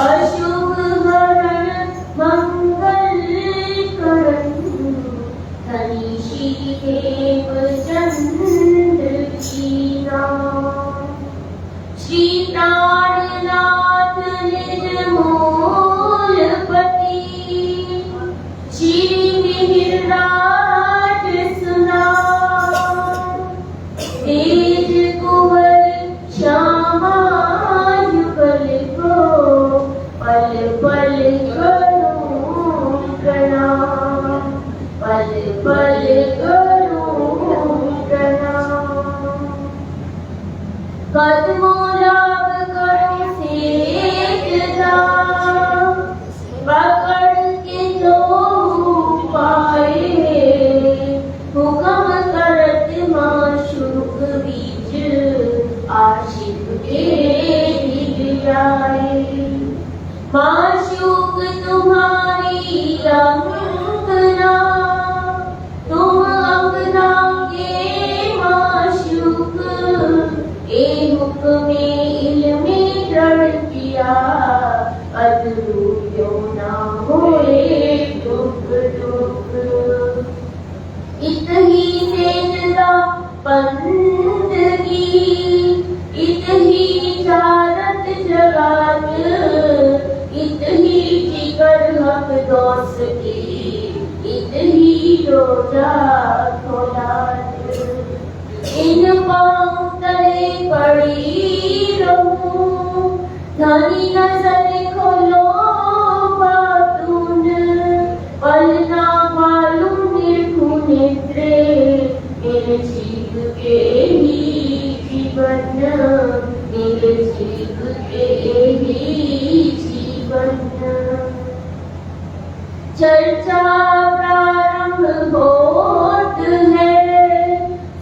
अशुभ हरण मंगल करण धनी श्री देव चंद्र की नाम। श्री प्राणनाथ निज मूलपति श्री मिहिरराज सुनाम। तेज कुंवर श्यामा युगल को पल पल करूं प्रणाम, पल पल करूं प्रणाम। कदमों लाग कर सेजदा पकड़ के तो पाए, हुक्म करत माशूक बीच आशिक के गिर जाए। माशूक तुम्हारी अंगना तुम अंगना के माशूक, ए हुक्मे इल्मे दृढ़ किया अदरू क्यों ना होए दुख दुख। इतही सेजदा बंदगी इतही जारत जगात, इतही जिगर हक दोस्ती इतही रोजा खोलात। इन पाँव तले पड़ी रहूं धनी नजर खोलो बातून, पलना मालूम निर्भु नेत्रे मेरे जीव के ही जीवन, मेरे जीव के ही जीवन। चर्चा प्रारंभ होत है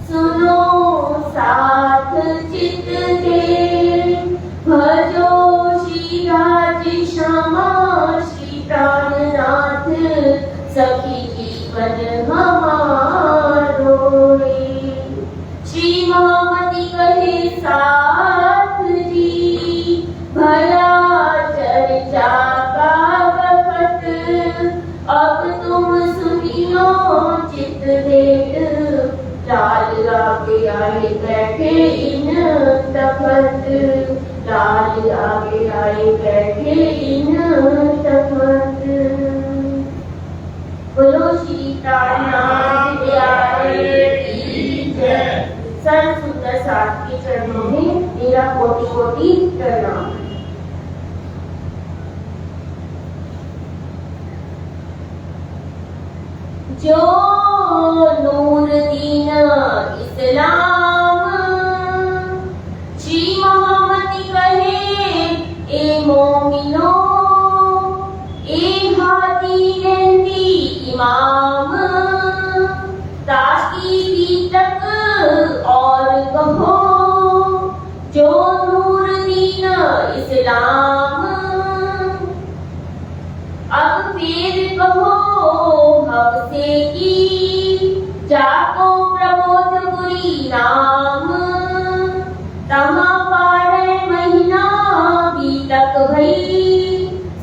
सुनो साथ चित के, भजो श्री राज श्यामा श्री प्राणनाथ सखी जीवन हमारो। श्री महामति कहे साथ जी भला चर्चा का वक्त, अब तुम सुनियो चित देख लाल आगे आए बैठे इन तखत, लाल आगे आए बैठे इन तखत। बोलो श्री प्राणनाथ प्यारे की जय। सर्वसुंदर साथ के चरणों में मेरा कोटि कोटि प्रणाम। जो नूर दीन इस्लाम श्री महामति कहे ए मोमिनो, ए हादी रहती इमाम, ताकि भी तक और कहो जो नूर दीन इस्लाम। अब फिर कहो हमसे की जाको प्रबोध गुरी नाम, तहाँ 12 महीना बीतक भई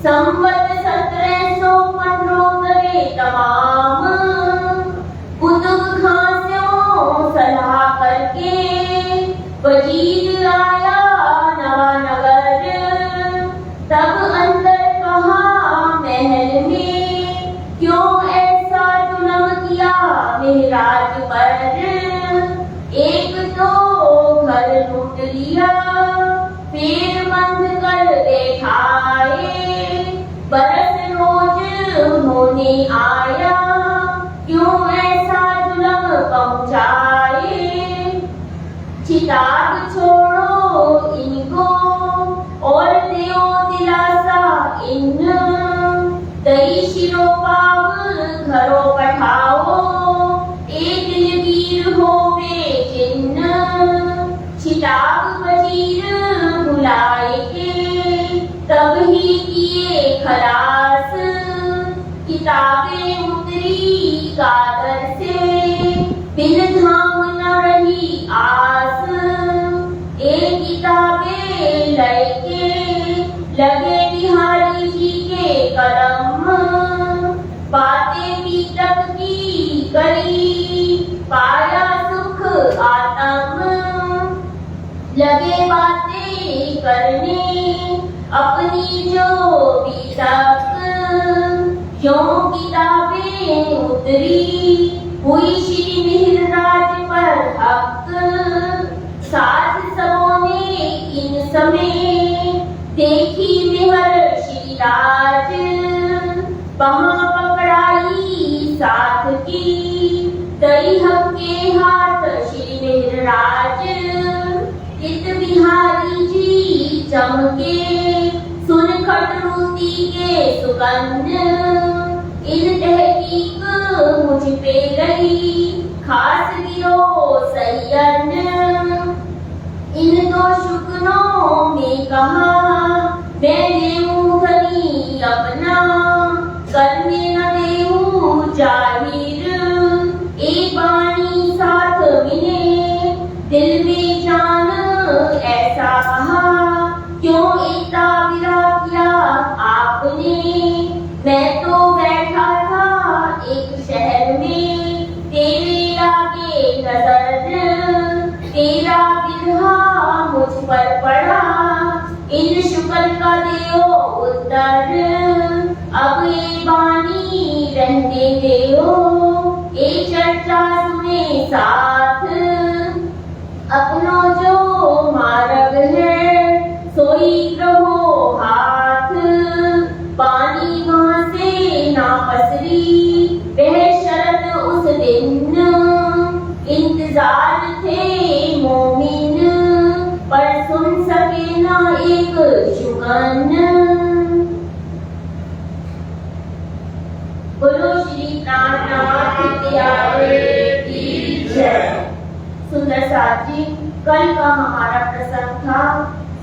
संवत 1715 करे तमाम। कुतुब खां स्यों सलाह करके वजीर आया नवानगर, तब अंदर कहा महल में क्यों ऐसा जुल्म किया मेहराज पर। एक तो घर लूट लिया फिर बंद कर देखाए, बरस रोज होने आया क्यों ऐसा जुल्म पहुँचाए। चिताग छोड़ो इनको और दियो दिलासा इन, दई शिरो पाव घरों पठाओ एक दिलगीर हो बेचिन्न। चिताग वजीर बुलाए के तब ही किए खलास, किताबें उतरी कादर से बिन धाम न रही आस। एक किताबें लैके लगे बिहार बातें करने अपनी जो भी तक, क्यों किताबें उतरी हुई श्री मिहिरराज पर हक। साथ सबों ने इन समय देखी मेहर श्री राज, वहां पकड़ाई साथ की दई हक के हाथ श्री मिहिरराज। इत बिहारी जी चमके सुन खटरूती के सुगंध, इन तहकीक मुझ पे गई खास गिरो सैयद। इन दो शुक्रों में कहा मैंने धनी अपना, करने न देऊं जाहिर एक बानी साथ मिले। दिल में जान ऐसा कहा क्यों इतना विरा किया आपने। मैं तो बैठा था एक शहर में तेरे आगे नजर, तेरा बिरहा मुझ पर पड़ा इन शुक्र का देओ उत्तर। अब ये बानी रहने देओ ये चर्चा सुने साथ, अपनों जो मार्ग है सोई रहो हाथ। पानी वहां से ना पसरी वह शरत उस दिन, इंतजार थे मोमिन पर सुन सके ना एक शुगन। बोलो श्री प्राणनाथ प्यारे की जय। सुंदर साथ जी, कल का हमारा प्रसंग था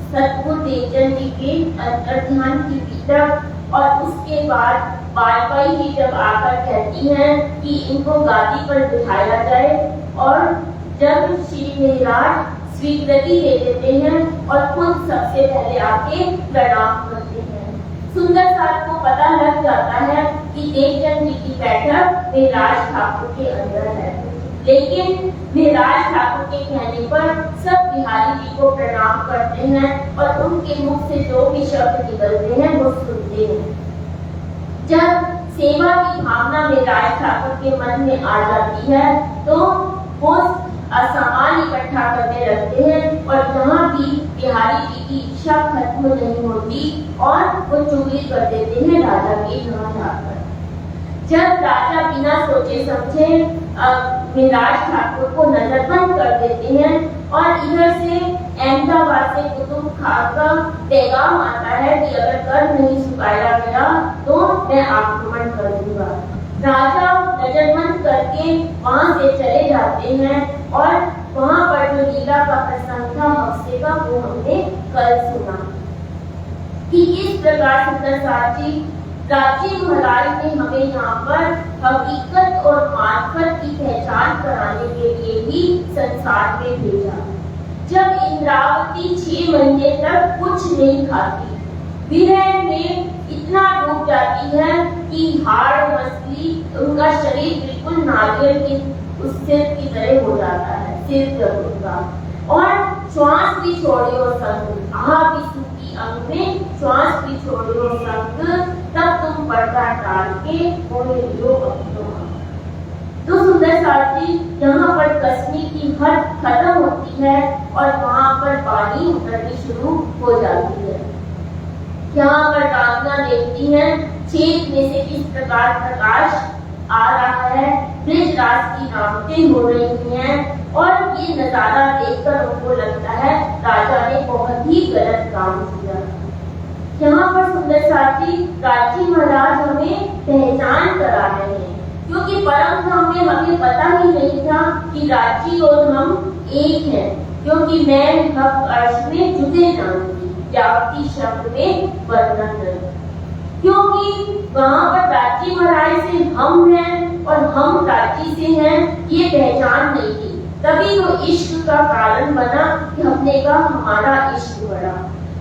सतगुरु देवचंद जी के अंतर्ध्यान की पीठक, और उसके बाद बालबाई जी जब आकर कहती हैं कि इनको गादी पर बिठाया जाए, और जब श्री मिहिरराज स्वीकृति दे देते हैं और खुद सबसे पहले आके प्रणाम करते हैं। सुंदर साथ को पता लग जाता है कि देवचंद जी की बैठक मिहिरराज ठाकुर के अंदर है, लेकिन मिहिरराज ठाकुर के कहने पर सब बिहारी जी को प्रणाम करते हैं और उनके मुख से जो भी शब्द निकलते हैं वो सुनते हैं। जब सेवा की भावना मिहिरराज ठाकुर के मन में आ जाती है तो वो सामान इकट्ठा करने लगते हैं, और जहाँ भी बिहारी जी की इच्छा खत्म नहीं होती और वो चुगली कर देते हैं राजा के यहाँ जाकर। जब राजा बिना सोचे समझे मिहिरराज ठाकुर को नजरबंद कर देते हैं, और इधर से अहमदाबाद से कुतुब खान का पैगाम आता है कि अगर कर नहीं चुकाया गया तो मैं आक्रमण कर दूंगा। राजा नजरबंद करके वहां से चले जाते हैं, और वहां पर जो लीला का प्रसंग था हफ्ते का वो हमने कल सुना कि इस प्रकार सुंदर साथ जी राजी महाराज ने हमें यहाँ पर हकीकत और मार्फत की पहचान कराने के लिए ही संसार में भेजा। जब इंद्रावती 6 महीने तक कुछ नहीं खाती, विरह में इतना डूब जाती है कि हाड़ मछली उनका शरीर बिल्कुल नारियल की उस सिर की तरह हो जाता है, सिर जब उनका, और श्वास भी छोड़ियो संग, आह भी सूखी अंग में श्वास भी छोड़ियो संग, तब तुम पर्दा डाल के मोहे लियो अपनो। तो सुंदर साथ जी यहाँ पर कसने की हद खत्म होती है और वहाँ पर पानी उतरनी शुरू हो जाती है। यहाँ पर डांगना देखती हैं छेद में से किस प्रकार प्रकाश आ रहा है, ब्रजराज की नामतें हो रही हैं, और ये नजारा देखकर उनको लगता है राजा ने बहुत ही गलत काम किया। यहाँ पर सुंदर साथी राजी महाराज हमें पहचान करा रहे हैं, क्योंकि परम धाम में हमें पता ही नहीं था कि राजी और हम एक हैं, क्योंकि मैं हक अर्श में जुदे जानती, जागती शब्द में वर्णन नहीं, क्योंकि वहाँ पर राजी महाराज से हम हैं और हम राजी से हैं, ये पहचान नहीं थी। तभी वो इश्क का कारण बना कि हमने कहा हमारा इश्क बढ़ा।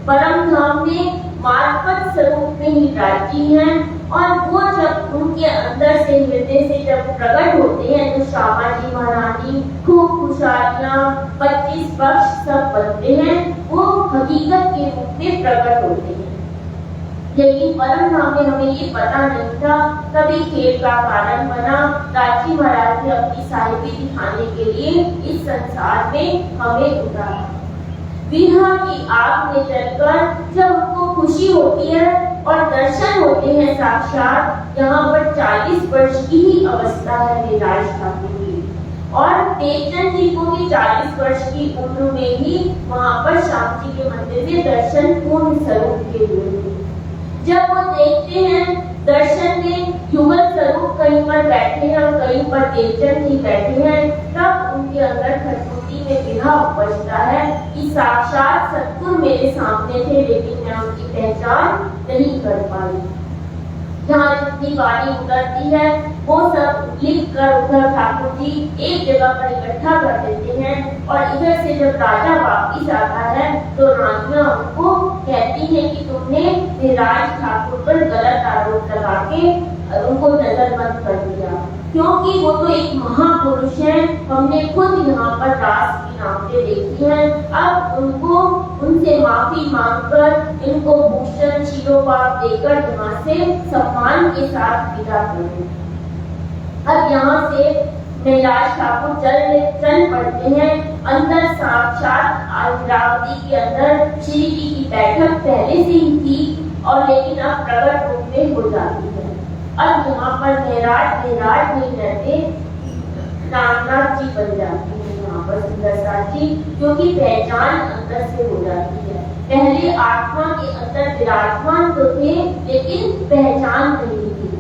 परम धाम में मार्फत स्वरूप में ही राजी हैं, और वो जब उनके अंदर से हृदय से जब प्रकट होते हैं तो श्यामा जी महारानी खूब खुशहालियां 25 वर्ष सब बनते हैं, वो हकीकत के रूप में प्रकट होते हैं। लेकिन परम में हमें ये पता नहीं था, तभी खेल का कारण बना। रांची महाराज ने अपनी साहिबी दिखाने के लिए इस संसार में हमें उतारा। विरह की आग में जलकर जब उनको खुशी होती है और दर्शन होते हैं साक्षात, यहाँ पर 40 वर्ष की ही अवस्था है नीलाश ठाकुर की, और देवचंद जी को भी 40 वर्ष की उम्र में ही वहाँ पर श्याम जी के मंदिर में दर्शन पूर्ण स्वरूप के हुए थे। जब वो देखते हैं दर्शन में युगल स्वरूप कहीं पर बैठे हैं और कहीं पर देवचंद जी बैठे हैं, तब उनके अंदर खटुती में विरह उपजता है कि साक्षात सतगुरु मेरे सामने थे, लेकिन मैं उनकी पहचान नहीं कर पाई। जहाँ जितनी वाणी उतरती है वो सब लिख कर उधर ठाकुर जी एक जगह पर इकट्ठा कर देते हैं, और इधर से जब राजा वापिस आता है तो रानियां उनको कहती हैं कि तुमने नीलाश ठाकुर पर गलत आरोप लगा के उनको नजरबंद कर दिया, क्योंकि वो तो एक महापुरुष है, हमने खुद यहाँ पर दास की नामते देखी है। अब उनको उनसे माफी मांगकर इनको भूषण शिरोपाप देकर यहाँ से सम्मान के साथ विदा करें। अब यहाँ से नीलाश ठाकुर चल पड़ते हैं। अंदर साक्षात इंद्रावती के अंदर श्री जी की बैठक पहले से ही थी, और लेकिन अब प्रकट रूप में हो जाती है। अब यहाँ पर नीलाश नहीं रहते, रामनाथ जी बन जाती है यहाँ पर सुंदरसा जी, क्योंकि पहचान अंदर से हो जाती है। पहले आत्मा के अंदर विराजमान तो थे, लेकिन पहचान नहीं थी।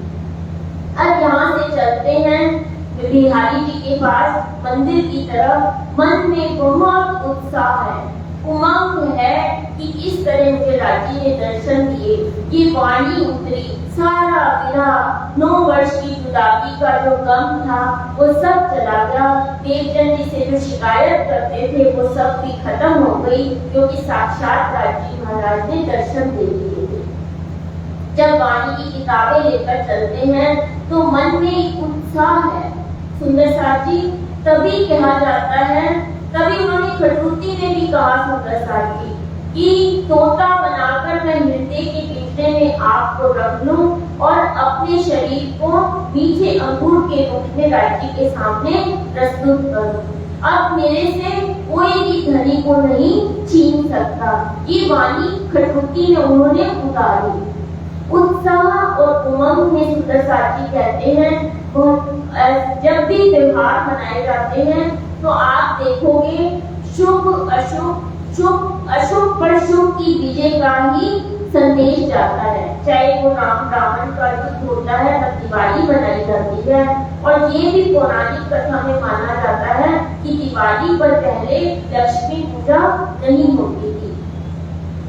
अब यहाँ से चलते हैं बिहारी जी के पास मंदिर की तरफ। मन में बहुत उत्साह है, उमंग है कि इस तरह मुझे राजी ने दर्शन दिए, ये वाणी उतरी, सारा विरह 9 वर्ष की जुदाई का जो गम था वो सब चला गया। देवचंद जी से जो शिकायत करते थे वो सब भी खत्म हो गई, क्योंकि साक्षात राजी महाराज ने दर्शन दे दिए थे। जब वाणी की किताबें लेकर चलते हैं तो मन में एक उत्साह है सुंदरसा जी, तभी कहा जाता है, तभी उन्होंने खटूती ने भी कहा सुंदरसा जी कि तोता बनाकर मैं हृदय के पिंजरे में आपको रख लूं और अपने शरीर को मीठे अंगूर के रूप में राज्य के सामने प्रस्तुत करूं। अब मेरे से कोई भी धनी को नहीं छीन सकता। ये वाणी खटूती ने उन्होंने उतारी। उत्साह और उमंग में सुंदरसा जी कहते हैं, जब भी त्योहार मनाए जाते हैं तो आप देखोगे शुभ अशुभ पर शुभ की विजय का ही संदेश जाता है। चाहे वो राम रावण का युद्ध होता है तब दिवाली मनाई जाती है, और ये भी पौराणिक कथा में माना जाता है कि दिवाली पर पहले लक्ष्मी पूजा नहीं होती थी,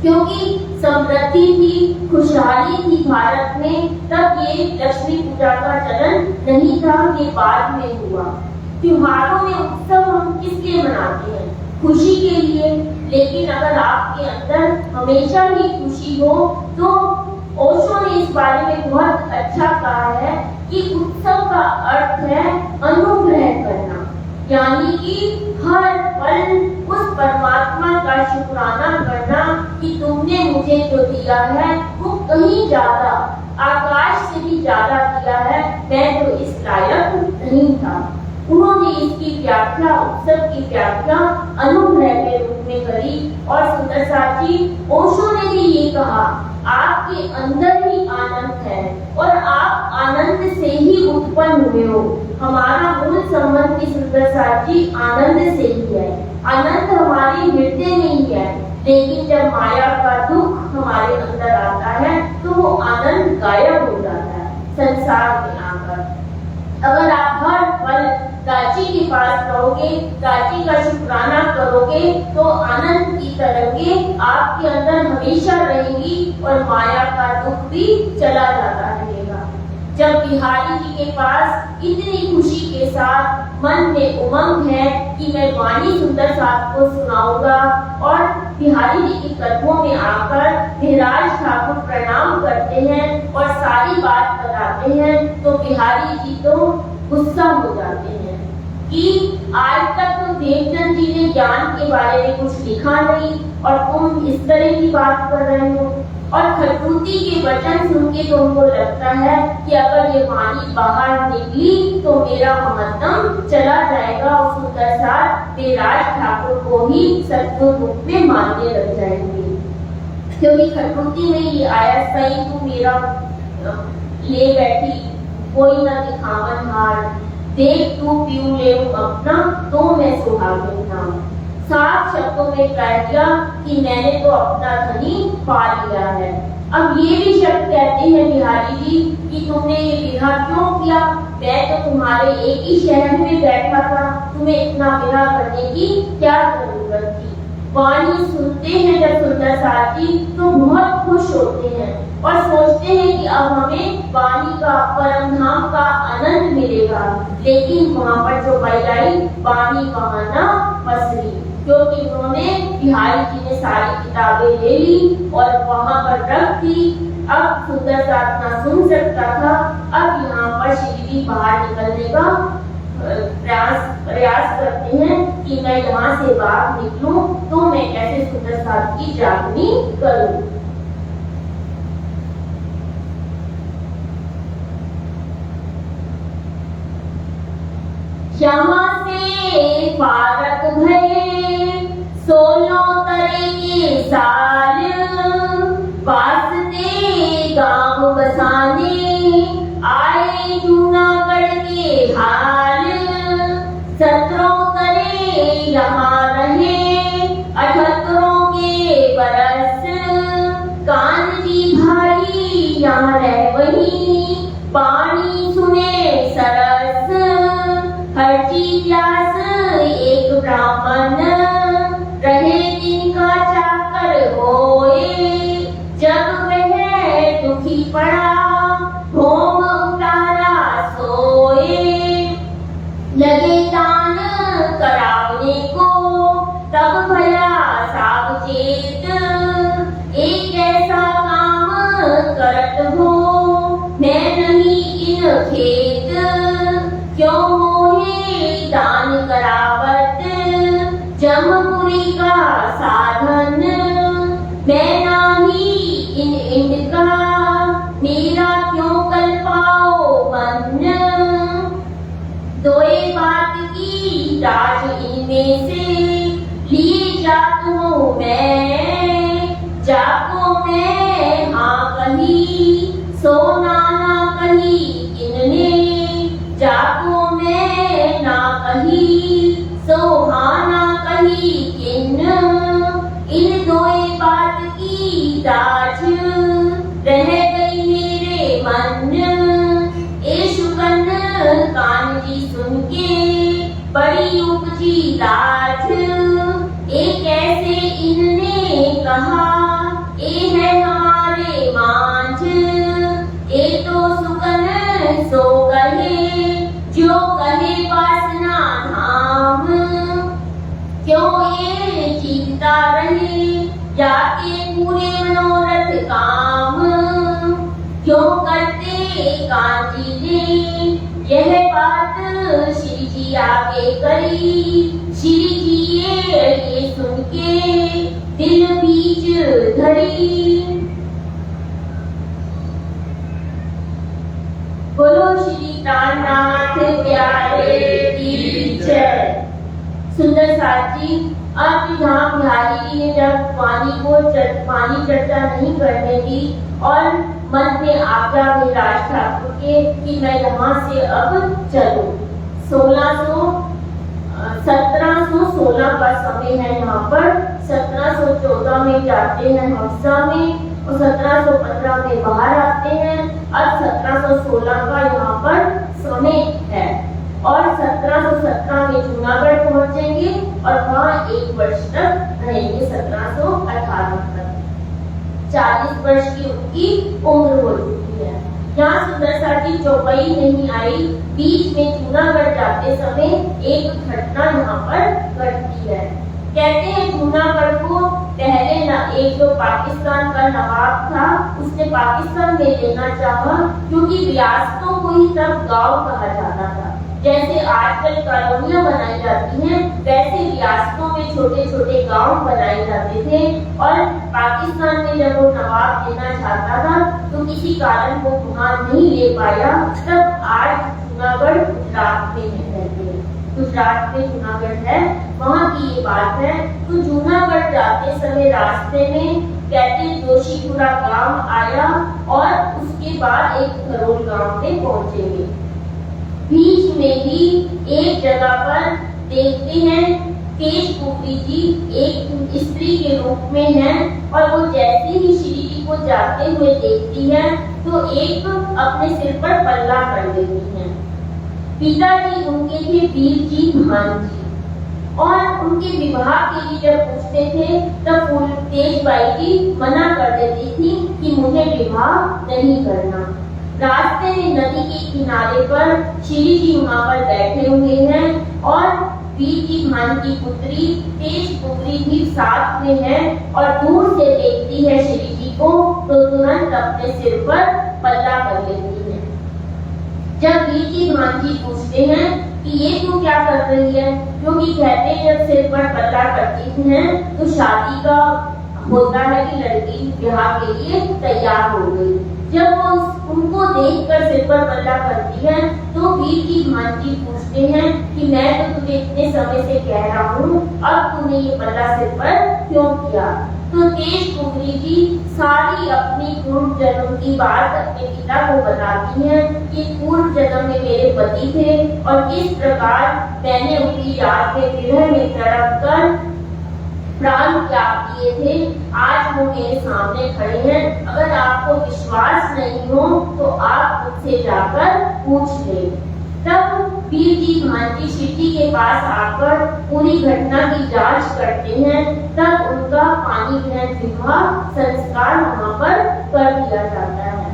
क्योंकि समृद्धि थी, खुशहाली थी भारत में, तब ये लक्ष्मी पूजा का चलन नहीं था, ये बाद में हुआ। त्योहारों में उत्सव हम किस लिए मनाते हैं? खुशी के लिए। लेकिन अगर आपके अंदर हमेशा ही खुशी हो तो ओशो ने इस बारे में बहुत अच्छा कहा है कि उत्सव का अर्थ है अनुग्रह करना, यानी कि हर पल उस परमात्मा का शुक्राना करना कि तुमने मुझे जो दिया है वो कहीं ज्यादा, आकाश से भी ज्यादा दिया है, मैं तो इस लायक नहीं था। उन्होंने इसकी व्याख्या, उत्सव की व्याख्या अनुग्रह के रूप में करी। और सुंदरसा जी ओशो ने भी ये कहा, आपके अंदर ही आनंद है और आप आनंद से ही उत्पन्न हुए हो। हमारा मूल संबंध की सुंदरसा जी आनंद से ही है। आनंद हमारे हृदय में ही है, लेकिन जब माया का दुख हमारे अंदर आता है तो वो आनंद गायब हो जाता है संसार में आकर। अगर आप हर पल प्राची के पास रहोगे, प्राची का शुक्राना करोगे, तो आनंद की तरंगें आपके अंदर हमेशा रहेंगी और माया का दुख भी चला जाता रहेगा। जब बिहारी जी के पास इतनी खुशी के साथ मन में उमंग है कि मैं वाणी सुंदर साथ को सुनाऊंगा, और बिहारी जी के कदमों में आकर नीलाश ठाकुर प्रणाम करते हैं और सारी बात बताते हैं, तो बिहारी जी तो गुस्सा हो जाते हैं कि आज तक तो देवचंद जी ने ज्ञान के बारे में कुछ लिखा नहीं, और तुम इस तरह की बात कर रहे हो। और खटूती के वचन सुन के तुमको लगता है कि अगर ये वाणी बाहर निकली तो मेरा महत्तम चला जाएगा और सुंदरसार बेराज ठाकुर को ही सतगुरु रूप में मानने लग जाएंगे। क्योंकि खटूती में ये आया, सही तू मेरा ले बैठी कोई न दिखावन हार, देख तू पीऊ ले अपना तो मैं सुहागिन नाम। 7 शब्दों में कह दिया कि मैंने तो अपना धनी पा लिया है। अब ये भी शब्द कहते हैं बिहारी जी कि तुमने ये विवाह क्यों किया, मैं तो तुम्हारे एक ही शहर में बैठा था, तुम्हें इतना विवाह करने की क्या जरूरत थी। वाणी सुनते हैं जब सुंदरसार जी तो बहुत खुश होते हैं और सोचते हैं कि अब हमें वाणी का परम धाम का आनंद मिलेगा। लेकिन वहाँ पर जो महिलाई वाणी वहाँ न फंसी, क्योंकि उन्होंने बिहारी जी ने सारी किताबें ले ली और वहाँ पर रख दी। अब सुंदरसार ना सुन सकता था। अब यहाँ पर श्री जी बाहर निकलने का प्रयास करते हैं कि मैं यहाँ से बाहर निकलूं तो मैं कैसे सुंदरसार की जागनी करूं। यहाँ से फारक भये 16 तरह के साल, वास्ते गांव बसाने आए जूनागढ़ के हाल। 17 करे यहाँ रहे 78 के बरस, कान जी भाई यहाँ रह वही पानी सुने सरस। हरजी व्यास एक ब्राह्मण रहे जिनका चाकर होए, जब वह दुखी पड़ा भोग उतारा सोए। लगे दान करावने को तब भया सावचेत, एक ऐसा काम करत हो मैं नहीं इन खेत। क्यों मोहे दान करावत जमपुरी का साधन, मैं नाही इन इनका मेरा क्यों कल पाओ मन। दोए बात की राज इनमें से लिए जात हूँ मैं, जाको मैं हाँ कही सो ना कही इनने, जाको मैं ना कही सो हाँ ना कही किन। इन दोए बात की राज रह गई मेरे मन। ए शुकन कान जी सुन के बड़ी उपजी लाज, ए कैसे इनने कहा ए है हमारे मांझ। ए तो सुकन सो कहे जो कहे वासना धाम, क्यों ये जीतता रहे जाके पूरे मनोरथ काम। क्यों करते कांजी ने यह बात श्री जी आगे करी। श्री जी ये सुन के दिल बीच धरी। बोलो श्री प्राणनाथ प्यारे की जय। सुंदरसार जी अब यहाँ बिहारी जी ने जब वाणी चर्चा नहीं करने दी और मन में आज्ञा में राज ठाकुर के कि मैं यहाँ से अब चलूं। 1716 का समय है यहाँ पर। 1714 में जाते हैं हफ्सा में और 1715 में बाहर आते हैं। अब 1716 का यहाँ पर समय है और 1717 में जूनागढ़ पहुंचेंगे और वहाँ 1 वर्ष तक रहेंगे। 1718 तक 40 वर्ष की उनकी उम्र हो चुकी है। यहाँ सुंदरसार जी चौपाई नहीं आई। बीच में जूनागढ़ जाते समय एक घटना यहाँ पर घटती है। कहते हैं जूनागढ़ को पहले एक जो पाकिस्तान का नवाब था उसने पाकिस्तान में लेना चाहा, क्योंकि रियासतों को ही तब गांव कहा जाता था। जैसे आजकल कॉलोनियां बनाई जाती हैं, वैसे रियासतों में छोटे छोटे गांव बनाए जाते थे। और पाकिस्तान में जब वो नवाब लेना चाहता था तो किसी कारण वो वहां नहीं ले पाया। तब आज जूनागढ़ गुजरात में है, गुजरात में जूनागढ़ है, वहाँ की ये बात है। तो जूनागढ़ जाते समय रास्ते में कहते जोशीपुरा गांव आया और उसके बाद एक खरोल गांव में पहुंचेंगे। बीच में ही एक जगह पर देखते हैं तेजपुरी जी एक स्त्री के रूप में हैं और वो जैसे ही श्री जी को जाते हुए देखती है तो एक अपने सिर पर पल्ला कर देती हैं। पिताजी उनके थे वीर जी भान जी, और उनके विवाह के लिए जब पूछते थे तब तेजबाई जी मना कर देती थी कि मुझे विवाह नहीं करना। रास्ते में नदी के किनारे पर श्री जी वहां पर बैठे हुए हैं और वीर जी भान की पुत्री तेजपुरी भी साथ में है और दूर से देखती है श्री जी को तो तुरंत अपने सिर पर पल्ला कर लेती है। जब वीर जी भान जी पूछते हैं कि ये तू क्या कर रही है, क्योंकि कहते हैं जब सिर पर पल्ला करती हैं तो शादी का होता है कि लड़की ब्याह के लिए तैयार हो गई। जब वो उनको देखकर सिर पर पल्ला करती है तो वीर जी भान जी पूछते हैं कि मैं तो तुझे इतने समय से कह रहा हूँ, अब तूने ये पल्ला सिर पर क्यों किया। तो तेजपुरी जी सारी अपनी पूर्व जन्म की बात अपने पिता को बताती हैं कि पूर्व जन्म में मेरे पति थे और किस प्रकार मैंने उनकी याद में विरह में तड़प कर प्राण त्याग किए थे। आज वो मेरे सामने खड़े हैं, अगर आपको विश्वास नहीं हो तो आप मुझसे जाकर पूछ ले। तब वीर जी भान जी शिवजी के पास आकर पूरी घटना की जांच करते हैं। तब उनका पानी ग्रहण विवाह संस्कार वहां पर कर दिया जाता है।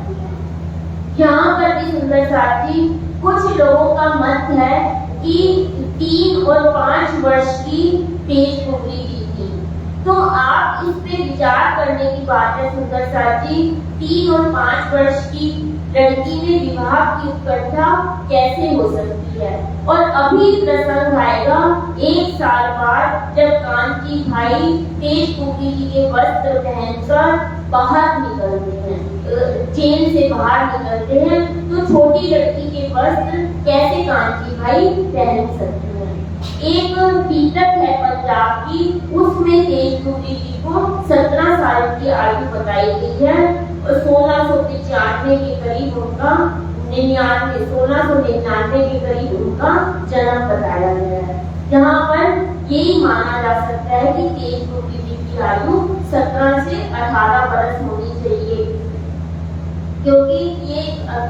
यहाँ पर भी सुंदर साथी कुछ लोगों का मत है कि 3 और 5 वर्ष की तेजपुरी जी थी, तो आप इस पे विचार करने की बात है सुंदर साथी। 3 और 5 वर्ष की लड़की में विवाह की उत्कंठा कैसे हो सकती है। और अभी प्रसंग आएगा 1 साल बाद जब कांची भाई तेजपुरी जी के वस्त्र पहनकर बाहर निकलते हैं, जेल से बाहर निकलते हैं, तो छोटी लड़की के वस्त्र कैसे कांची भाई पहन सकते हैं। एक पीतक है पंजाब की, उसमें तेजपुरी जी को 17 साल की आयु बताई गई है। 1695 के करीब उनका 1699 के करीब उनका जन्म बताया गया है। यहाँ पर यही माना जा सकता है कि तेजपुरी जी की आयु 17 से 18 वर्ष होनी चाहिए, क्योंकि ये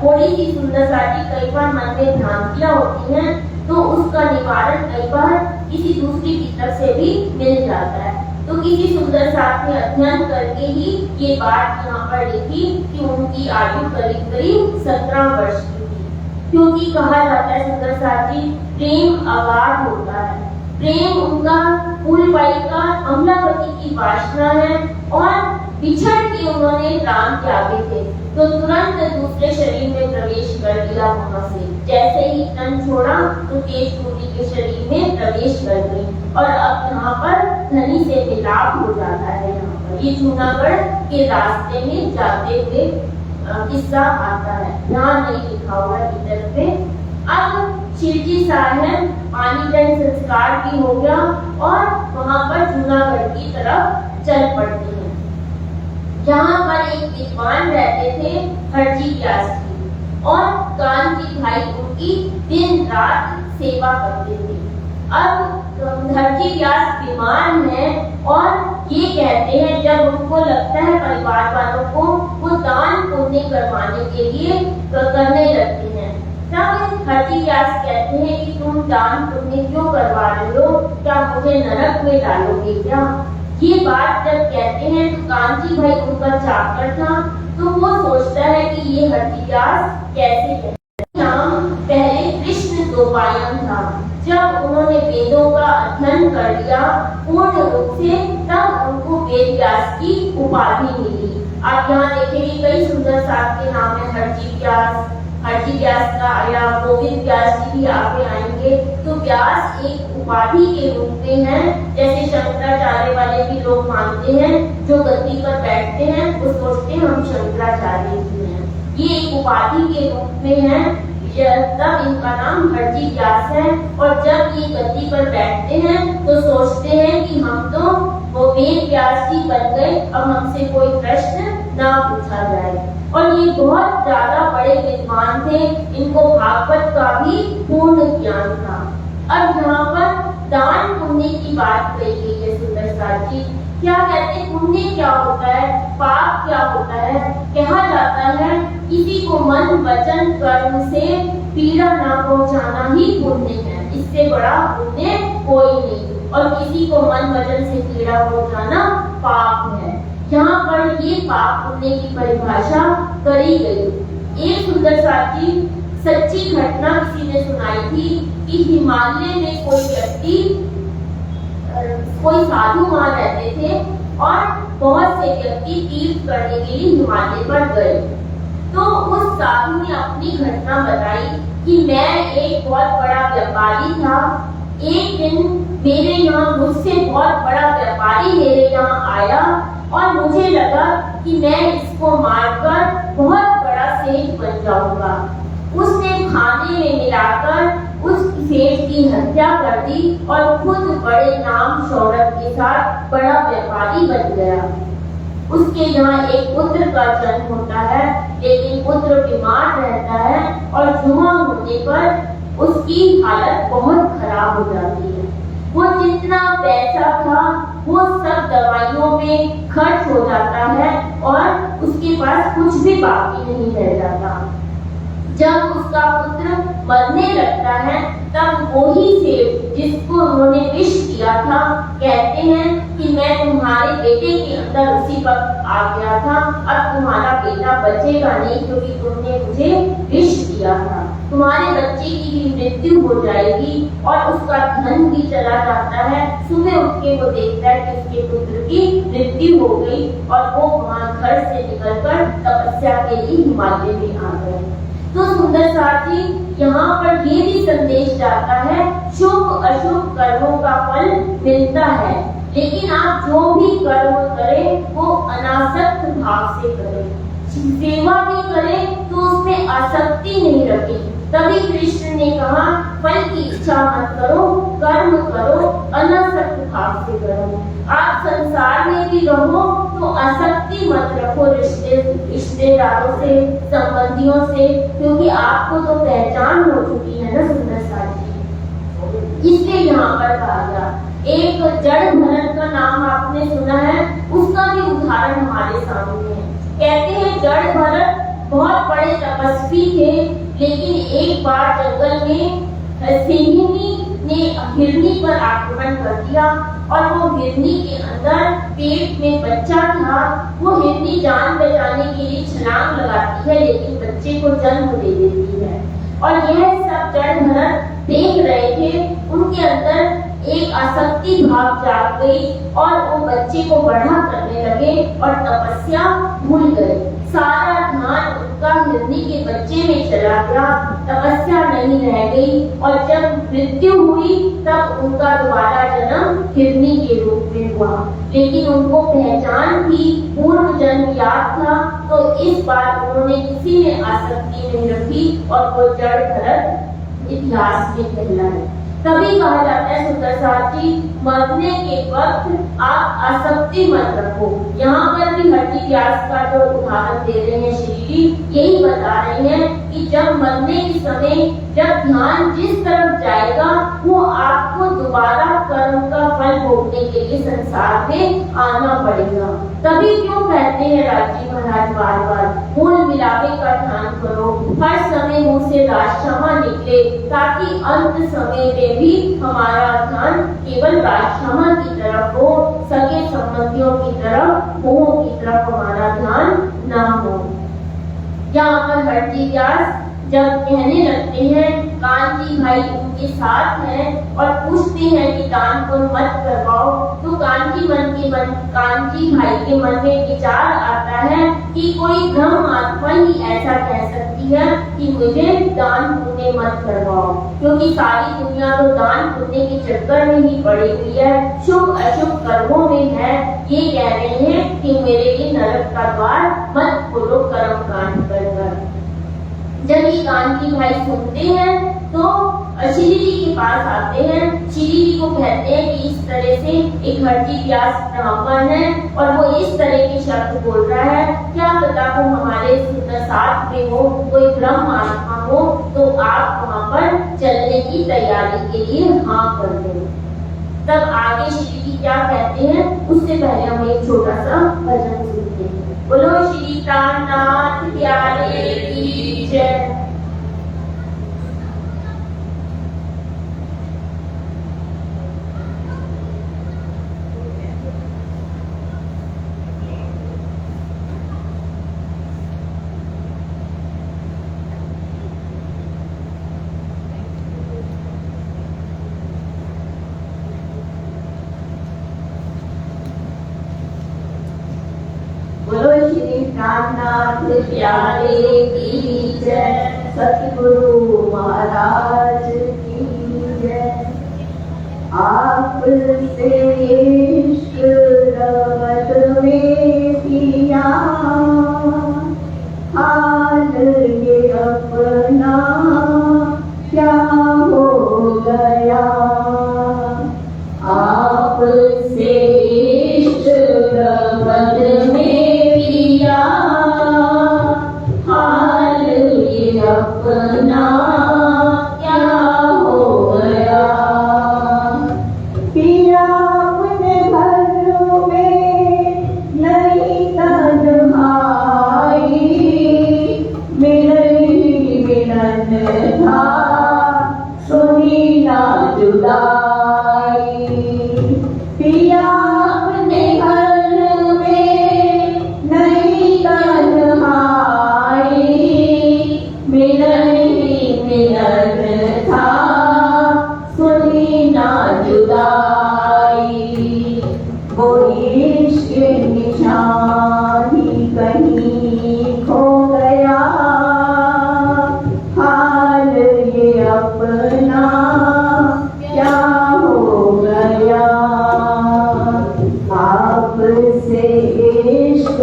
थोड़ी सी सुंदर साथी कई बार मन में भ्रांतियां होती हैं तो उसका निवारण कई बार किसी दूसरी किताब से भी मिल जाता है। तो किसी सुंदर साथ ने अध्ययन करके ही ये बात यहाँ पर लिखी कि उनकी आयु करीब करीब 17 वर्ष की थी, क्योंकि कहा जाता है सुंदर साथी प्रेम अगाध होता है। प्रेम उनका फूलबाई का अमलावती की वासना है और बिछड़ के उन्होंने प्राण त्यागे थे तो तुरंत दूसरे शरीर में प्रवेश कर दिया वहां से। जैसे ही तन छोड़ा तो तेजपुरी के शरीर में प्रवेश कर गई और अब यहाँ पर धनी से मिलाप हो जाता है। यहाँ पर ये जूनागढ़ के रास्ते में जाते हुए किस्सा आता है, यहाँ नहीं लिखा हुआ है इधर पे। अब शिवजी साहब पानी जल संस्कार भी हो गया और वहां पर जूनागढ़ की तरफ चल पड़ते हैं। यहाँ पर एक विद्वान रहते थे हरजी व्यास जी और कांची भाई उनकी दिन रात सेवा करते थे। अब हरजी व्यास बीमार हैं और ये कहते हैं जब उनको लगता है परिवार वालों को वो दान पुण्य करवाने के लिए करने लगते हैं। तब हरजी व्यास कहते हैं कि तुम दान पुण्य क्यों करवा रहे हो, क्या मुझे नरक में डालोगे क्या। ये बात जब कहते हैं तो कांची भाई उनका चाकर था तो वो सोचता है कि ये हरजी व्यास कैसे है। नाम पहले कृष्ण द्वैपायन था। जब उन्होंने वेदों का अध्ययन कर लिया पूर्ण रूप से तब उनको वेद व्यास की उपाधि मिली। आप यहाँ देखेंगे कई सुंदर साथ के नाम है हरजी व्यास, हरजी व्यास का या गोविंद व्यास जी भी आगे आएंगे। तो व्यास एक उपाधि के रूप में है, जैसे शंकराचार्य वाले भी लोग मानते हैं, जो गद्दी पर बैठते हैं वो सोचते हैं हम शंकराचार्य जी हैं। ये एक उपाधि के रूप में है, तब इनका नाम हरजी व्यास है। और जब ये गद्दी पर बैठते हैं तो सोचते हैं कि हम तो वो वेद व्यास जी बन गए, अब हमसे कोई प्रश्न ना पूछा जाए। और ये बहुत ज्यादा बड़े विद्वान थे, इनको भागवत का भी पूर्ण ज्ञान था। अब यहाँ पर दान पुण्य की बात कही गई है सुंदर साथ जी। क्या कहते हैं, पुण्य क्या होता है, पाप क्या होता है? कहा जाता है किसी को मन वचन कर्म से पीड़ा ना पहुंचाना ही पुण्य है, इससे बड़ा पुण्य कोई नहीं। और किसी को मन वचन से पीड़ा पहुंचाना पाप है। यहाँ पर ये पाप पुण्य की परिभाषा करी गई। एक सुंदर साथी सच्ची घटना किसी ने सुनाई थी कि हिमालय में कोई व्यक्ति, कोई साधु वहां रहते थे और बहुत से व्यक्ति तीर्थ करने के लिए हिमालय पर गए। तो उस साधु ने अपनी घटना बताई कि मैं एक बहुत बड़ा व्यापारी था, एक दिन मेरे यहाँ मुझसे बहुत बड़ा व्यापारी मेरे यहाँ आया और मुझे लगा कि मैं इसको मारकर बहुत बड़ा सेठ बन जाऊंगा। उसने खाने में मिलाकर उस सेठ की हत्या कर दी और खुद बड़े नाम शौहरत के साथ बड़ा व्यापारी बन गया। उसके यहाँ एक पुत्र का जन्म होता है, लेकिन पुत्र बीमार रहता है और जुआ होने पर उसकी हालत बहुत खराब हो जाती है। वो जितना पैसा था वो सब दवाइयों में खर्च हो जाता है और उसके पास कुछ भी बाकी नहीं रह जाता। जब उसका पुत्र मरने लगता है तब वही सेठ जिसको उन्होंने विष दिया था कहते हैं कि मैं तुम्हारे बेटे के अंदर उसी वक्त आ गया था, अब तुम्हारा बेटा बचेगा नहीं क्योंकि तुमने मुझे विष दिया था। तुम्हारे बच्चे की भी मृत्यु हो जाएगी और उसका धन भी चला जाता है। सुबह उठ के वो देखता है कि उसके पुत्र की मृत्यु हो गई और वो वहाँ घर से निकलकर तपस्या के लिए हिमालय में आ गए। तो सुंदर साथी यहाँ पर ये भी संदेश जाता है, शुभ अशुभ कर्मों का फल मिलता है, लेकिन आप जो भी कर्म करें वो अनासक्त भाव से करें। सेवा भी करें तो उसमें आसक्ति नहीं रखें। तभी कृष्ण ने कहा फल की इच्छा मत करो, कर्म करो, अनासक्त भाव से करो। आप संसार में भी रहो तो आसक्ति मत रखो रिश्तेदारों से, संबंधियों से, क्योंकि आपको तो पहचान हो चुकी है ना सुंदर साथी। इसलिए यहाँ पर कहा गया। एक जड़ भरत का नाम आपने सुना है, उसका भी उदाहरण हमारे सामने है। कहते हैं जड़ भरत बहुत बड़े तपस्वी थे, लेकिन एक बार जंगल में सिंहिनी ने हिरनी पर आक्रमण कर दिया और वो हिरनी के अंदर पेट में बच्चा था। वो हिरनी जान बचाने के लिए छलांग लगाती है, लेकिन बच्चे को जन्म दे देती है। और यह सब जड़ भरत देख रहे थे, उनके अंदर एक आसक्ति भाव जाग गई और वो बच्चे को बड़ा करने लगे और तपस्या भूल गए। सारा ध्यान उनका हिरनी के बच्चे में चला गया, तपस्या नहीं रह गई और जब मृत्यु हुई तब उनका दोबारा जन्म हिरनी के रूप में हुआ। लेकिन उनको पहचान थी, पूर्व जन्म याद था, तो इस बार उन्होंने किसी में आसक्ति नहीं रखी और वो जड़ भरत इतिहास में कहलाए। तभी कहा जाता है सुंदर साथी, मरने के वक्त आप आसक्ति मत रखो। यहाँ पर भी हरजी व्यास का जो उदाहरण दे रहे हैं श्री जी, यही बता रहे हैं कि जब मरने के समय जब ध्यान जिस तरफ जाएगा वो आपको दोबारा कर्म का फल भोगने के लिए संसार में आना पड़ेगा। तभी क्यों कहते हैं राजी महाराज बार बार मूल मिलावे का ध्यान करो, हर समय मुंह से राजक्षमा निकले, ताकि अंत समय में भी हमारा ध्यान केवल राजक्षमा की तरफ हो, सगे संबंधियों की तरफ, मोह की तरफ हमारा ध्यान ना हो। यहाँ पर हरजी व्यास जब कहने लगते हैं, कानजी भाई उनके साथ हैं और पूछते हैं कि दान पुण्य मत करवाओ, तो कानजी भाई के मन में विचार आता है कि कोई ब्रह्म आत्मा ही ऐसा कह सकती है कि मुझे दान पुण्य मत करवाओ, क्योंकि सारी दुनिया तो दान पुण्य के चक्कर में ही पड़ी हुई है, शुभ अशुभ कर्मों में है। ये कह रहे हैं कि मेरे लिए नरक का द्वार मत खोलो कर्म कांड कर। जब ये कांड की भाई सुनते हैं तो श्री जी के पास आते हैं। श्री जी को कहते हैं कि इस तरह से एक हरजी व्यास ब्राह्मण है और वो इस तरह के शब्द बोल रहा है, क्या पता वो हमारे साथ में हो, कोई ब्रह्म आत्मा हो, तो आप वहाँ पर चलने की तैयारी के लिए हाँ कर दें। तब आगे श्री जी क्या कहते हैं उससे पहले हम एक छोटा सा भजन सुनते हैं। बोलो श्री प्राणनाथ प्यारे की जय। बोलो श्री प्राणनाथ प्यारे की जय, सतगुरु महाराज की जय। आपसे इश्क रगत में पिया, हाल ये अपना क्या हो गया। आपसे इश्क रगत में पिया, हाल ये अपना क्या हो गया। पिया अपने घर में नई तन्हाई, मिलन मिलन था सुनी ना जुदाई। पिया अपने घर में नई तन्हाई, मिलन मिलन था सुनी ना जुदाई। वो इश्क निशानी कहीं खो गया, हाल ये अपना क्या हो गया। आपसे इश्क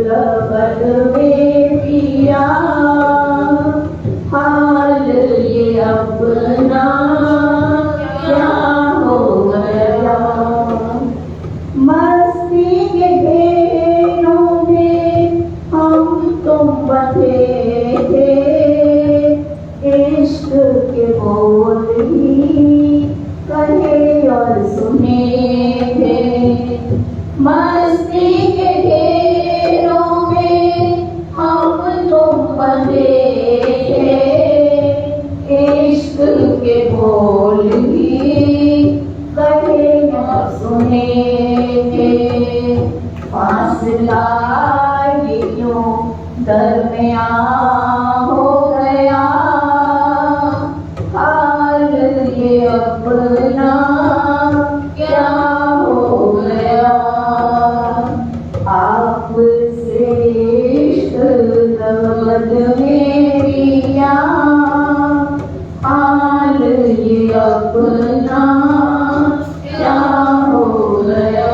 रगत में पिया, हाल ये अपना क्या हो गया। मस्ती के घेरों में हम तुम बंधे थे, इश्क के बोल ही कहे और सुने थे। मस्ती के घेरों में हम तुम बंधे थे, इश्क के बोल ही कहे और सुने थे। फासला ये क्यों दरमियां हो गया, हाल ये अपना क्या हो गया। आपसे इश्क रगत में पिया, हाल ये अपना क्या हो गया।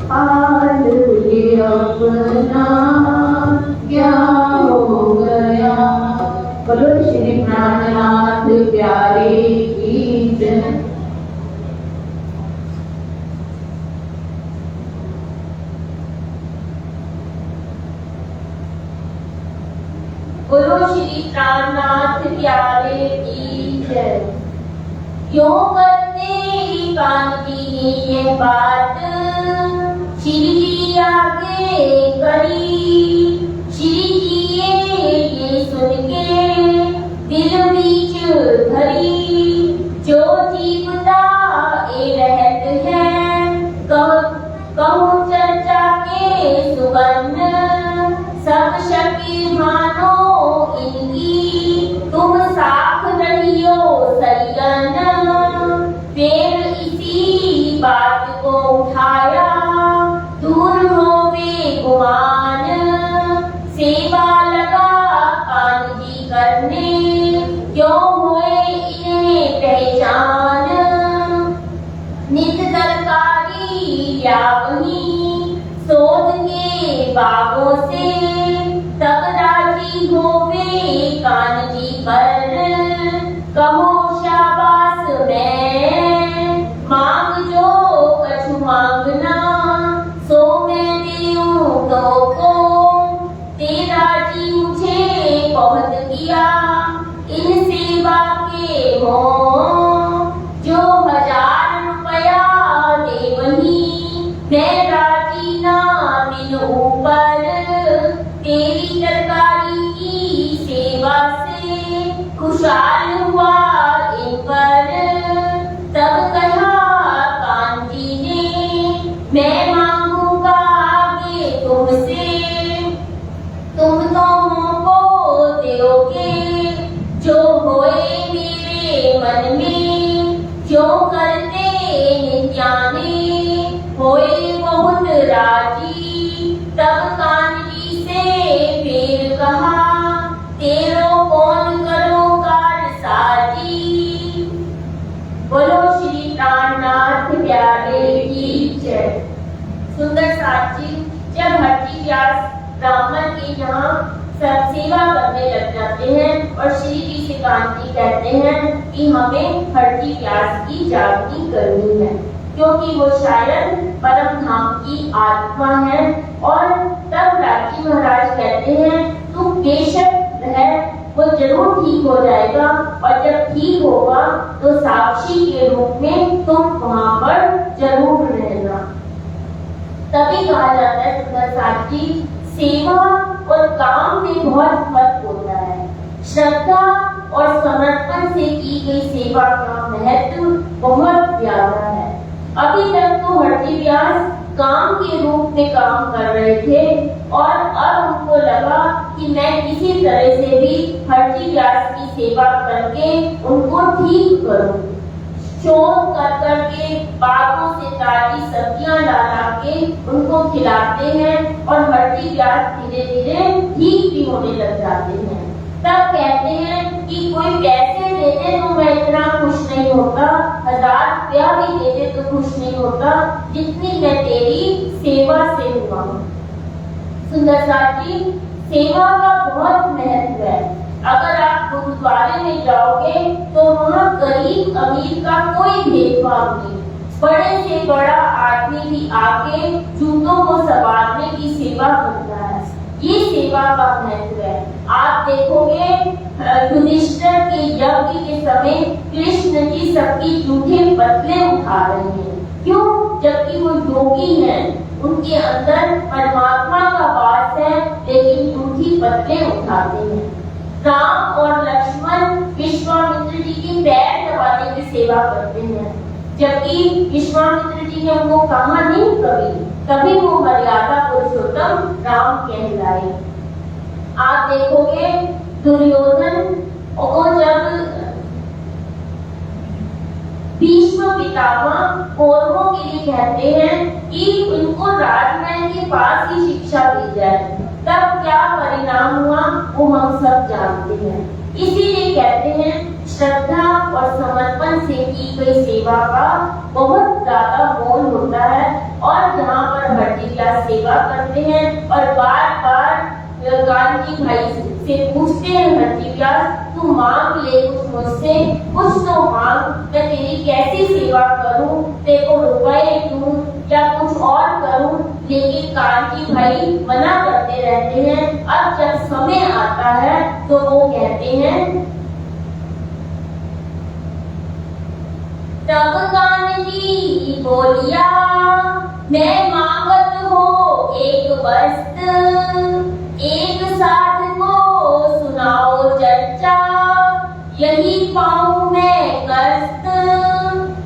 हाल ये अपना क्या हो गया। बोलो श्री प्राणनाथ प्यारे की जय। बोलो श्री प्राणनाथ प्यारे की जय। क्यों करते कांति ये बात, श्री जी आगे करी। श्री जी ये सुन के दिल बीच धरी, जो जीवता ए रहत है, कहूँ चर्चा के सुगंध। सब शकी मानो इनकी, तुम साख रहियो सरियन। फिर इसी बात को उठाया, दूर हो बेगुमान। सेवा लगा बागों से, तब राजी होवे कान जी पर, कहो शाबाश मैं मांग जो कछु मांगना, सो मैं देऊं तो को, तेरा जी मुझे बहुत किया इन सेवा के हो, जो 1000 रुपया दे वही मैं राजी ना बिन ऊपर, तेरी तरकारी की सेवा से खुशहाल हुआ इन पर। तब कहा कांजी ने मैं मांगूंगा आगे तुमसे, तुम तो मुझको दोगे जो होए मेरे मन में, जो करते नित्याने होए बहुत राजी। तब कांजी से फिर कहा तेरो कौन करो कार साजी। बोलो श्री प्राणनाथ प्यारे की जय। सुंदर साथ जी, जब भट्टी व्यास ब्राह्मण के यहाँ सब सेवा करने लग जाते हैं और श्री जी से कांजी कहते हैं कि हमें भट्टी व्यास की जागृति करनी है, क्योंकि वो शायद परम धाम की आत्मा है। और तब राजी महाराज कहते हैं तू बेशक रह, वो जरूर ठीक हो जाएगा, और जब ठीक होगा तो साक्षी के रूप में तुम वहां पर जरूर रहना। तभी कहा जाता है सुंदर साथ जी, सेवा और काम में बहुत फर्क होता है। श्रद्धा और समर्पण से की गई सेवा का महत्व बहुत ज्यादा है। अभी तक तो भट्टी व्यास काम के रूप में काम कर रहे थे, और अब उनको लगा कि मैं किसी तरह से भी भट्टी व्यास की सेवा करके उनको ठीक करूं। शोध कर करके बागों से ताजी सब्जियां ला के उनको खिलाते हैं, और भट्टी व्यास धीरे धीरे ठीक भी होने लग जाते हैं। तब कहते हैं कि कोई पैसे देते तो मैं इतना खुश नहीं होता, 1000 रुपया भी देते तो खुश नहीं होता जितनी मैं तेरी सेवा से हुआ हूँ। सुंदर साथ जी, सेवा का बहुत महत्व है। अगर आप गुरुद्वारे में जाओगे तो वहाँ गरीब अमीर का कोई भेदभाव नहीं, बड़े से बड़ा आदमी भी आके जूतों को संवारने की सेवा करता है। ये सेवा का महत्व है। आप देखोगे युधिष्ठिर के यज्ञ के समय कृष्ण जी सबकी जूठे पतले उठा रहे हैं। क्यों? जबकि वो योगी हैं, उनके अंदर परमात्मा का वास है, लेकिन जूठी पतले उठाते हैं। राम और लक्ष्मण विश्वामित्र जी की पैर दबाने की सेवा करते हैं, जबकि विश्वामित्र जी ने उनको कहा नहीं कभी वो मर्यादा पुरुषोत्तम राम कहलाए। आप देखोगे दुर्योधन को जब भीष्म पितामह कौरवों के लिए कहते हैं कि उनको राजमहल के पास ही शिक्षा दी जाए, तब क्या परिणाम हुआ वो हम सब जानते हैं। इसीलिए कहते हैं श्रद्धा और समर्पण से की गई सेवा का बहुत ज्यादा मोल होता है। और जहाँ पर भट्टी व्यास सेवा करते हैं और बार बार कांजी भाई से पूछते हैं भट्टी व्यास तू मांग ले कुछ मुझसे, कुछ तो मांग, मैं तेरी कैसी सेवा करूं, तेरे को रुपए दूं या कुछ और करूं। लेकिन कांजी भाई मना करते रहते हैं। अब जब समय आता है तो वो कहते हैं, तब कांजी बोलिया मैं मांगत हो एक वस्त्र, एक साध को सुनाओ चर्चा, यही पाऊं मैं कष्ट।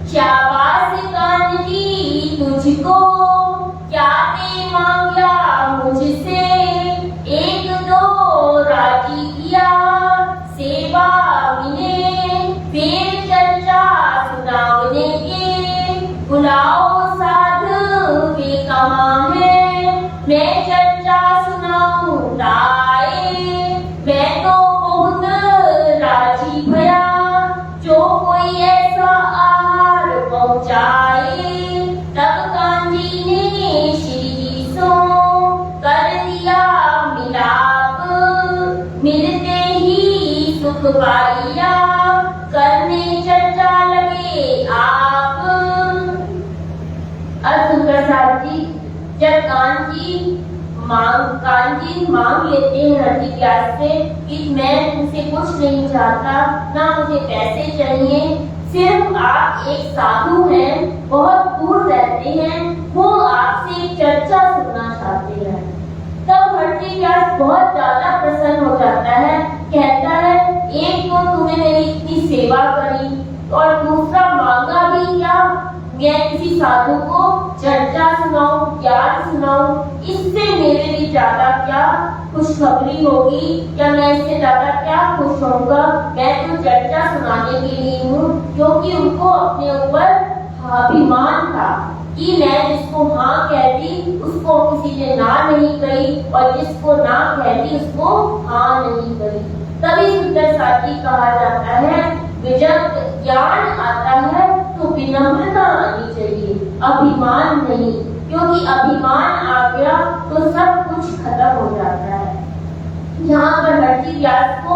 शाबाश कांजी तुझको, क्या ते मांगा मुझसे, एक दो राजी किया सेवा मिले, फिर चर्चा सुनावने के बुलाओ साध वे कहाँ है, मैं चर्चा सुनाऊं लाए। मैं तो बहुत राजी भया सुख पाइया करने चर्चा लगे आप। अब प्रसाद जी जब कान जी मांग लेते हैं हरजी व्यास से कि मैं तुमसे कुछ नहीं चाहता, ना मुझे पैसे चाहिए, सिर्फ आप एक साधु हैं, बहुत दूर रहते हैं, वो आपसे चर्चा सुनना चाहते हैं। तब हरजी व्यास बहुत ज्यादा प्रसन्न हो जाता है, कहता है एक तो तुमने मेरी इतनी सेवा करी और दूसरा मांगा भी क्या, मैं किसी साधु को चर्चा सुनाऊं, ज्ञान सुनाऊं, इससे मेरे लिए ज्यादा क्या खुशखबरी होगी, या मैं इससे ज्यादा क्या खुश होऊंगा। मैं तो चर्चा सुनाने के लिए हूँ, क्योंकि उनको अपने ऊपर अभिमान था कि मैं जिसको हाँ कहती उसको किसी ने ना नहीं कही, और जिसको ना कहती उसको हाँ नहीं कही। तभी सुंदर साथी कहा जाता है जब ज्ञान आता है तो विनम्रता आनी चाहिए, अभिमान नहीं, क्योंकि अभिमान आ गया तो सब कुछ खत्म हो जाता है। यहाँ पर हरजी व्यास को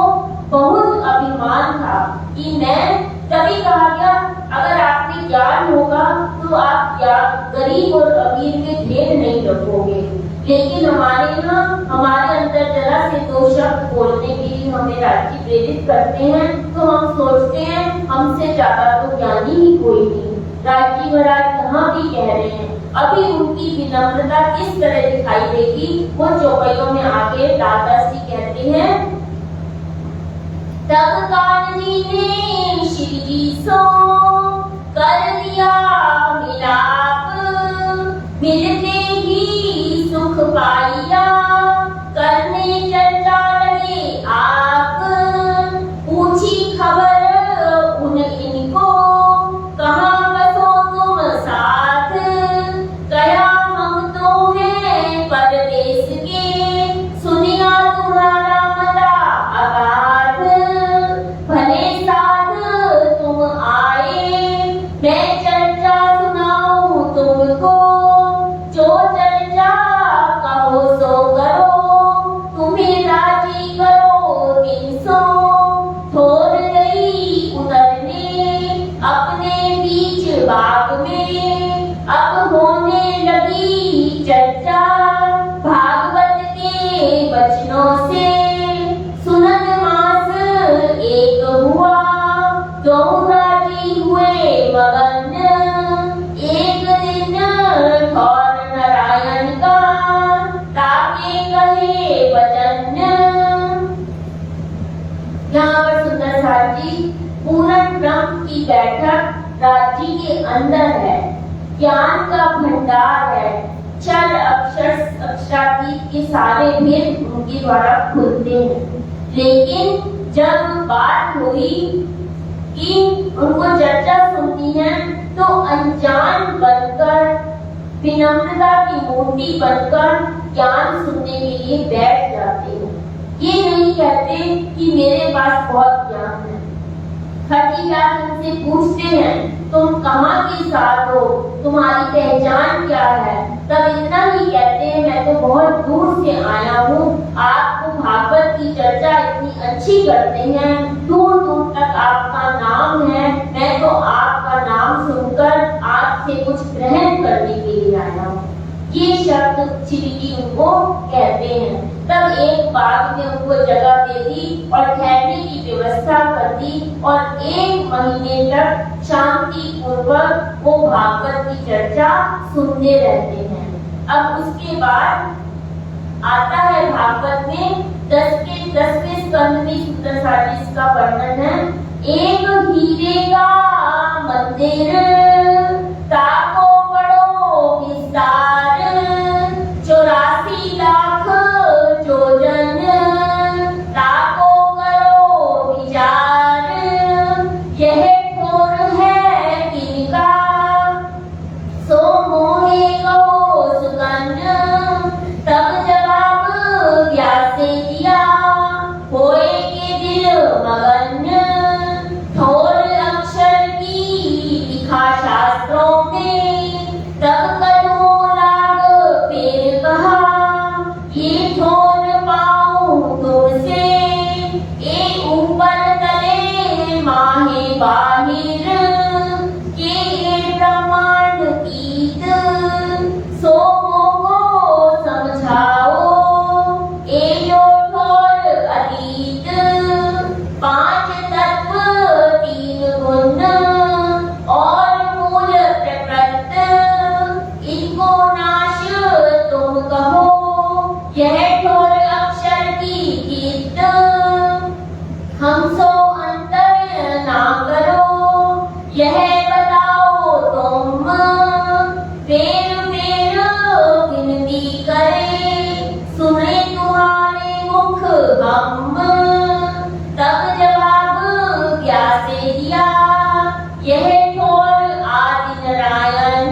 बहुत अभिमान था कि मैं, तभी कहा गया अगर आपके ज्ञान होगा तो आप गरीब और अमीर में भेद नहीं रखोगे, लेकिन हमारे अंदर जरा से दो शब्द बोलने के लिए हमें राज्य प्रेरित करते हैं, तो हम सोचते हैं हमसे ज्यादा तो ज्ञानी ही कोई नहीं। राज्य महाराज यहाँ भी कह रहे हैं, अभी उनकी विनम्रता किस तरह दिखाई देगी, वो चौपाइयों में आगे दादा जी कहते हैं, तब कान जी ने श्री जी सो कर दिया मिलाप, मिलते ही सुख पाइया करने चर्चा लगे आप। पूछी खबर उन इनको कहाँ बसो तुम साथ, कया हम तो हैं परदेश के, सुनिया तुम्हारा मता अगाध, भले साथ तुम आए मैं चर्चा सुनाऊं तुमको, जो चर्चा कहो सो करो, तुम्हें राजी करो 300, छोड़ गई उतरने अपने बीच बाग में, अब होने लगी चर्चा भागवत के वचनों से, सुनन मास एक हुआ दो राजी हुए मगन, एक दिन ठौर नारायण का ताके कहे वचन। यहाँ पर सुंदर साथी पूर्ण ब्रह्म की बैठक राज्य के अंदर है, ज्ञान का भंडार है, चल अक्षरातीत के सारे भेद उनके द्वारा खुलते हैं। लेकिन जब बात हुई कि उनको चर्चा सुनती है तो अनजान बनकर, विनम्रता की मूर्ति बनकर ज्ञान सुनने के लिए बैठ जाते हैं। ये नहीं कहते कि मेरे पास बहुत ज्ञान है। हरजी व्यास उनसे पूछते हैं तुम कहाँ के साथ हो, तुम्हारी पहचान क्या है, तब इतना ही कहते हैं मैं तो बहुत दूर से आया हूँ, आपको भागवत की चर्चा इतनी अच्छी करते हैं, दूर दूर तक आपका नाम है, मैं तो आपका नाम सुनकर आपसे कुछ ग्रहण करने के लिए आया हूँ। ये शब्द श्री जी उनको कहते हैं। तब एक बाग में उनको जगह दे दी और ठहरने की व्यवस्था कर दी, और 1 महीने तक शांति पूर्वक वो भागवत की चर्चा सुनते रहते हैं। अब उसके बाद आता है भागवत में 10वें स्कंद में सुंदर साजिश का वर्णन है। एक हीरे का मंदिर ताको बड़ो विस्तार, 84 लाख जोजन ताको करो विचार, यह ठोर है किनका सो मोहे गो सुगंध, तब जवाब व्यास से दिया होए के दिल मगन, ठोर अक्षर की लिखा शास्त्रों में हम। तब जवाब क्या से दिया यह ठोर आदि नारायण,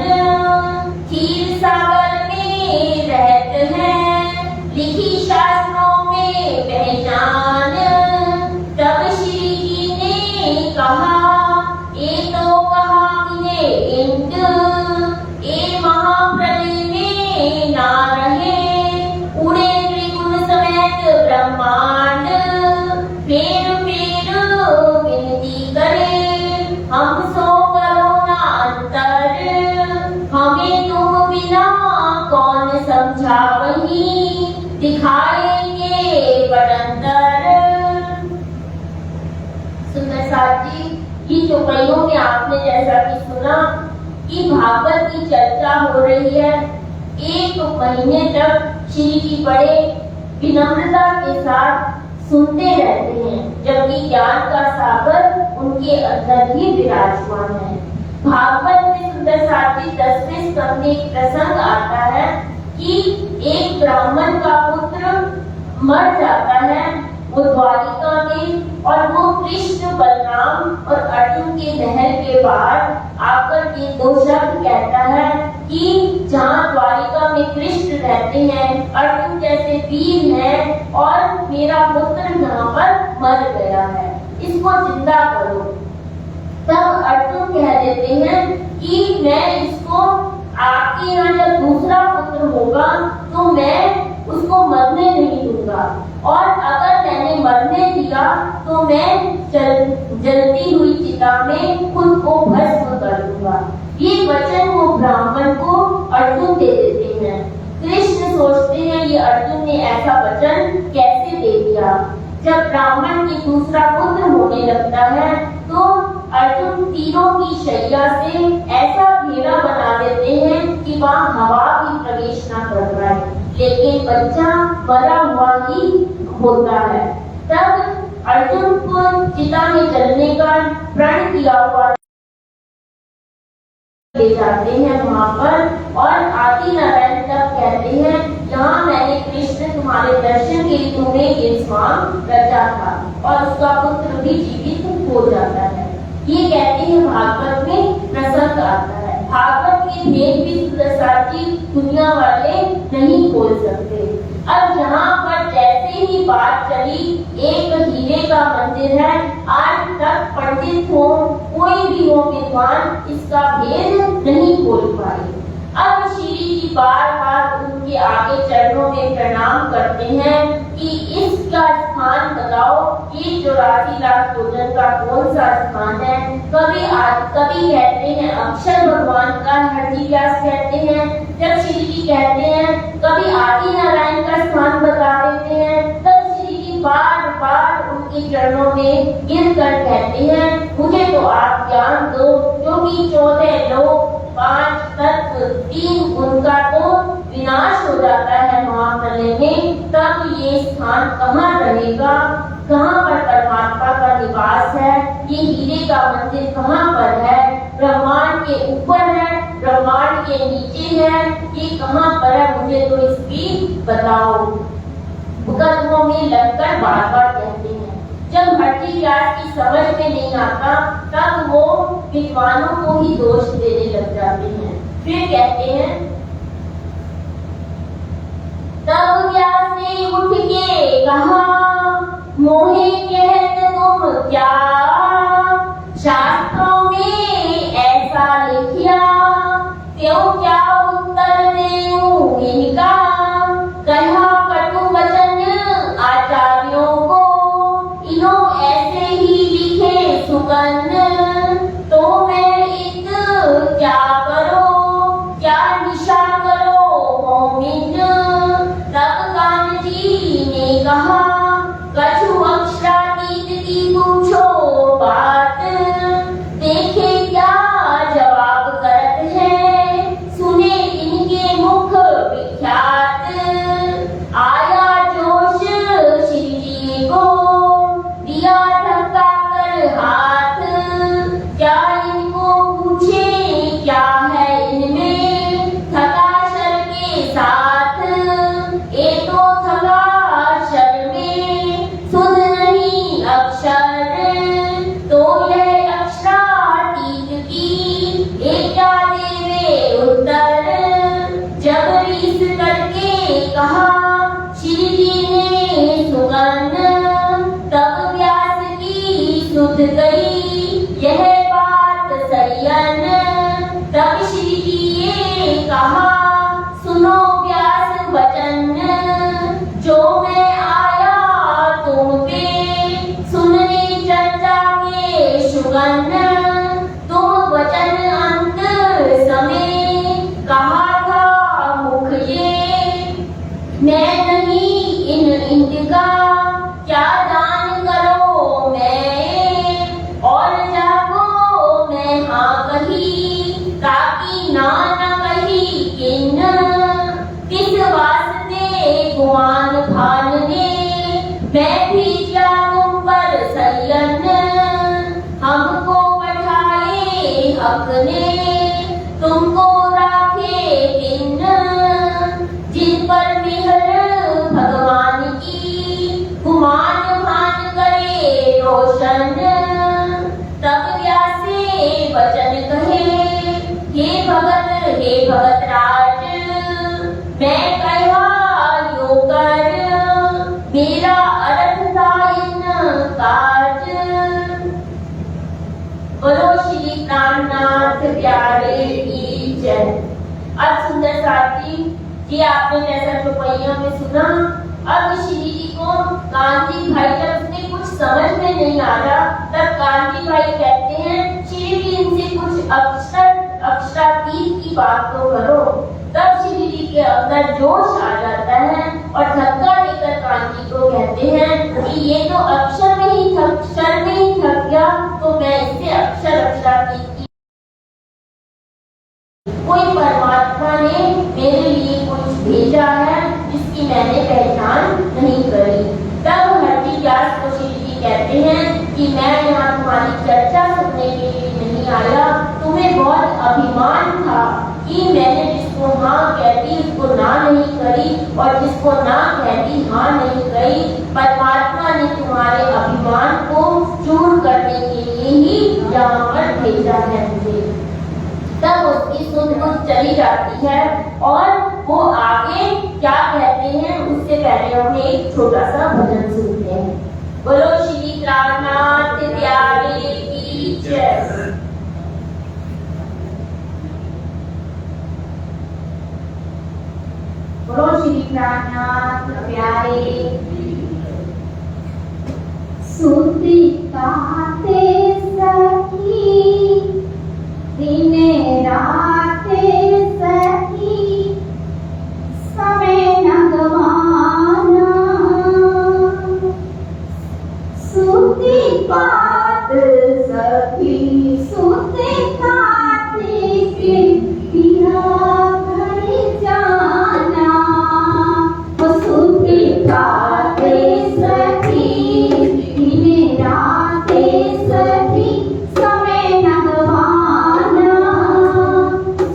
क्षीर सागर में रहते हैं लिखी शास्त्रों में पहचान। तब श्री जी ने कहा ये तो कहा मिले इंद, ये महाप्रलय में ना रहे उड़े त्रिगुण समेत ब्रह्मांड। फेर विनती करे हम सो करो ना अंतर, हमें तुम बिना कौन समझा वही दिखाएंगे बड़ंतर। सुंदर साथ जी, ये चौपाइयों में आपने जैसा कि सुना कि भागवत की चर्चा हो रही है। एक महीने तक श्री जी बड़े विनम्रता के साथ सुनते रहते हैं, जबकि ज्ञान का सागर उनके अंदर ही विराजमान है। भागवत में सुंदर साथी 10वें स्कंद में एक प्रसंग आता है कि एक ब्राह्मण का पुत्र मर जाता है वो द्वारिका में, और वो कृष्ण बलराम और अर्जुन के महल के बाहर आकर के 2 शब्द कहता है कि जहाँ द्वारिका में कृष्ण रहते हैं, अर्जुन जैसे वीर हैं और मेरा पुत्र यहाँ पर मर गया है, इसको जिंदा करो। तब अर्जुन कह देते हैं कि मैं इसको आपके यहाँ जब दूसरा पुत्र होगा तो मैं उसको मरने नहीं दूंगा, और अगर मैंने मरने दिया तो मैं जलती हुई चिता में खुद को भस्म कर दूंगा। ये वचन वो ब्राह्मण को अर्जुन दे देते हैं। कृष्ण सोचते हैं ये अर्जुन ने ऐसा वचन कैसे दे दिया। जब ब्राह्मण की दूसरा पुत्र होने लगता है तो अर्जुन तीरों की शैया से ऐसा घेरा बना देते हैं कि वहाँ हवा भी प्रवेश न कर पाए, लेकिन बच्चा मरा हुआ ही होता है। तब अर्जुन को चिता में जलने का प्रण किया हुआ ले जाते हैं वहां पर, और आदि नारायण तब कहते हैं यहाँ मैंने कृष्ण तुम्हारे दर्शन के लिए तुम्हें ये स्वांग रचा था, और उसका पुत्र भी जीवित हो जाता है। ये कहते हैं भागवत में प्रसंग आता है। भागवत के भेद भी साथी दुनिया वाले नहीं खोल सकते। अब यहाँ पर जैसे ही बात चली एक हीरे का मंदिर है, आज तक पंडित हो कोई भी हो विद्वान इसका भेद नहीं खोल पाए। अब श्री जी बार बार उनके आगे चरणों में प्रणाम करते हैं कि इसका स्थान बताओ, ये 84 लाख योजन का कौन सा स्थान है। कभी कहते हैं अक्षर भगवान का हरजी व्यास कहते हैं, जब श्री जी कहते हैं कभी आदि नारायण का स्थान बता देते हैं, तब श्री जी बार बार उनके चरणों में गिर कर कहते हैं मुझे तो आप ज्ञान दो, क्योंकि 14 लोग 5 तत्व 3 गुण का तो विनाश हो जाता है महाप्रलय में, तब ये स्थान कहाँ रहेगा, कहाँ पर परमात्मा का निवास है, ये हीरे का मंदिर कहाँ पर है, ब्रह्मांड के ऊपर है, ब्रह्मांड के नीचे है, ये कहाँ पर है, मुझे तो इसकी बताओ। मुकदमों में लगकर बार बार कहते हैं। जब भट्टी व्यास की समझ में नहीं आता तब वो विद्वानों को ही दोष देने लग जाते हैं। फिर कहते हैं तब व्यास ने उठ के कहा मोहे कहत तुम क्या, शास्त्रों में ऐसा लिखिया क्यों क्या उत्तर देऊं इनका। कहा कटु वचन आचार्यों को इन्हों ऐसे ही लिखे सुगन, तो मैं इत क्या करो क्या निशा करो मोमिन। तब कान जी ने कहा कछु अक्षरातीत की पूछो बात, देखे क्या जवाब करत है सुने इनके मुख विख्यात। आया जोश श्री जी को दिया धक्का कर हाथ, अक्षर तो यह अक्षरातीत की एक क्या देवे उत्तर। जब रीस करके कहा श्री जी ने सुगंध, तब व्यास की सुध गई यह बात सयन। तब श्री जी ने कहा सुनो व्यास वचन, जो मैं आया तुम पे सुनने चर्चा के सुगंध। तुम वचन अंत समय कहा था मुख ये, मैं नहीं इनका क्या दान करो मैं। और जागो मैं हाँ कही ताकि ना कही किन। किस वास्ते गुमान भान ने मैं भेजा तुम पर सयन। हमको पठाए हक ने तुमको राखे दिन। जिन पर मेहर भगवान की गुमान भान करे रोशन। तब व्यासे वचन कहे हे भगत राज, मैं कहा यो कर मेरा अर्थ था इन काज। बोलो श्री प्राणनाथ प्यारे की जय। अब सुंदर साथी जी आपने जैसा चौपैया में सुना, अब श्री जी को गांधी भाई जब उसने कुछ समझ में नहीं आ रहा, तब गांधी भाई कहते हैं श्री जी इनसे कुछ अक्षरातीत की बात तो करो। तब श्री जी के अंदर जोश आ जाता है और धक्का देकर गांधी को कहते हैं कि ये तो अक्षर में ही थक गया, तो मैं इससे अक्षरातीत की। कोई परमात्मा ने मेरे लिए कुछ भेजा है जिसकी मैंने पहचान नहीं करी। तब हरजी व्यास को श्री जी कहते हैं कि मैं यहाँ तुम्हारी चर्चा सुनने के लिए नहीं आया, तुम्हें बहुत अभिमान था कि मैंने जिसको हाँ कहती उसको ना नहीं करी और जिसको ना कहती हाँ नहीं करी। परमात्मा ने तुम्हारे अभिमान को चूर करने के लिए ही यहाँ पर भेजा है मुझे। तब उसकी सुध चली जाती है और वो आगे क्या कहते हैं उससे पहले हम एक छोटा सा भजन सुनते हैं। बोलो श्री प्राणनाथ प्यारे की जय। बोलो श्री प्राणनाथ प्यारे। सुती काते सखी दिन राते सखी समय नगवाना। सुती बात सखी सुते काते के पिया घर जाना। सुती काते सखी दिन राते सखी समय नगवाना।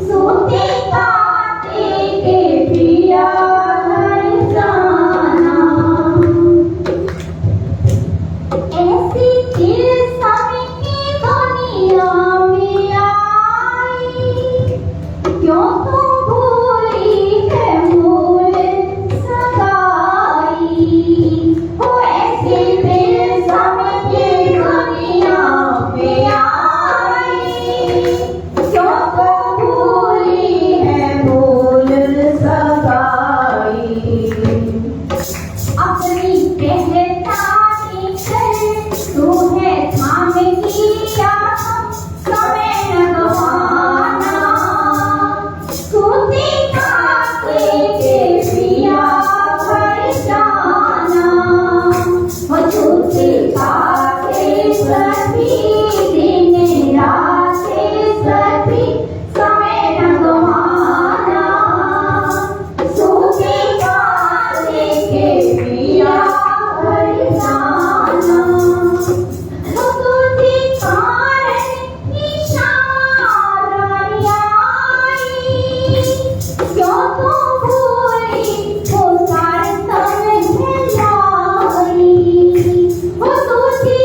सुती काते के पिया घर जाना। ऐसी दिल समय की दुनिया में आई, क्यों तुम भूली है मूल सगाई। वो ऐसी दिल समय की दुनिया में आई, क्यों तुम भूली है मूल सगाई। अपनी पहचानी कर तुम्हें थाम किया समय नगवाना। सुती काते के पिया घर जाना। वो सुती काते सभी दिन राते सभी समय नगवाना। सुती काते के पिया घर जाना। सुती कारण निशान आई, क्यों तुम भूली वो सार तन लाई। वो सुती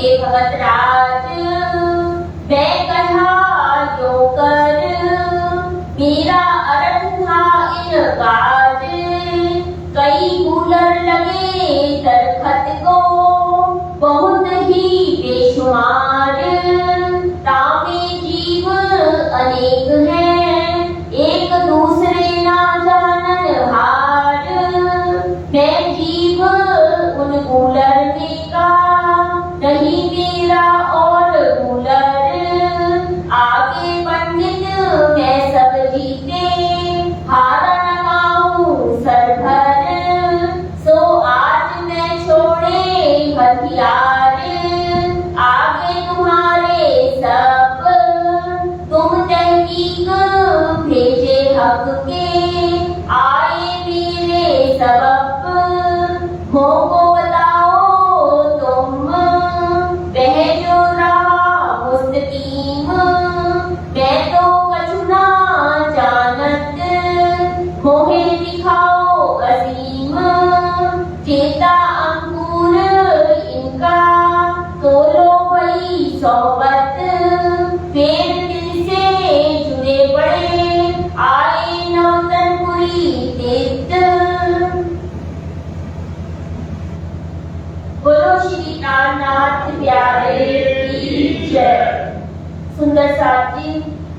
हे भगत राज, मैं कहा यो कर, मेरा अर्थ था इन काज, कई कूलर लगे दरखत को, बहुत ही बेशुमार, तामे जीव अनेक हैं, एक दूसरे ना जानन हार, मैं जीव उन कूलर में का, नहीं मेरा और कूलर, आगे पंडित मैं सब जीते, हारा न गाऊं सर भर, सो आज मैं छोड़े हथियार, आगे तुम्हारे सब, तुम तहकीक भेजे हक के, आए मेरे सबब, मोको बताओ तुम, वह जो रहा मुस्तकीम, मैं तो कछु ना जानत, मोहे दिखाओ असीम, चेता अंकुर इनका, तोलो बड़ी सोबत, फिर दिल से जुड़े पड़े, आए नौतनपुरी तीर्थ। बोलो श्री नाथ प्यारे की जय। सुंदर साथ जी,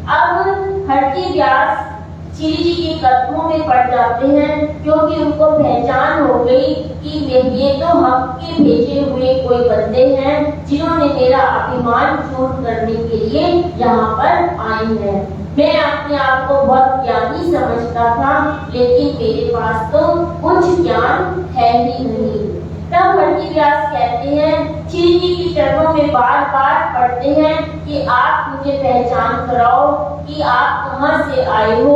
अब हरकी व्यास श्री जी के कदमों में पड़ जाते हैं, क्योंकि उनको पहचान हो गई कि ये तो हम के भेजे हुए कोई बंदे हैं, जिन्होंने मेरा अभिमान चूर करने के लिए यहाँ पर आए हैं। मैं अपने आप को बहुत ज्ञानी समझता था, लेकिन मेरे पास तो कुछ ज्ञान है ही नहीं। तब हरकी व्यास कहते हैं, श्री जी के चरणों में बार बार पढ़ते हैं कि आप मुझे पहचान कराओ कि आप कहाँ से आए हो,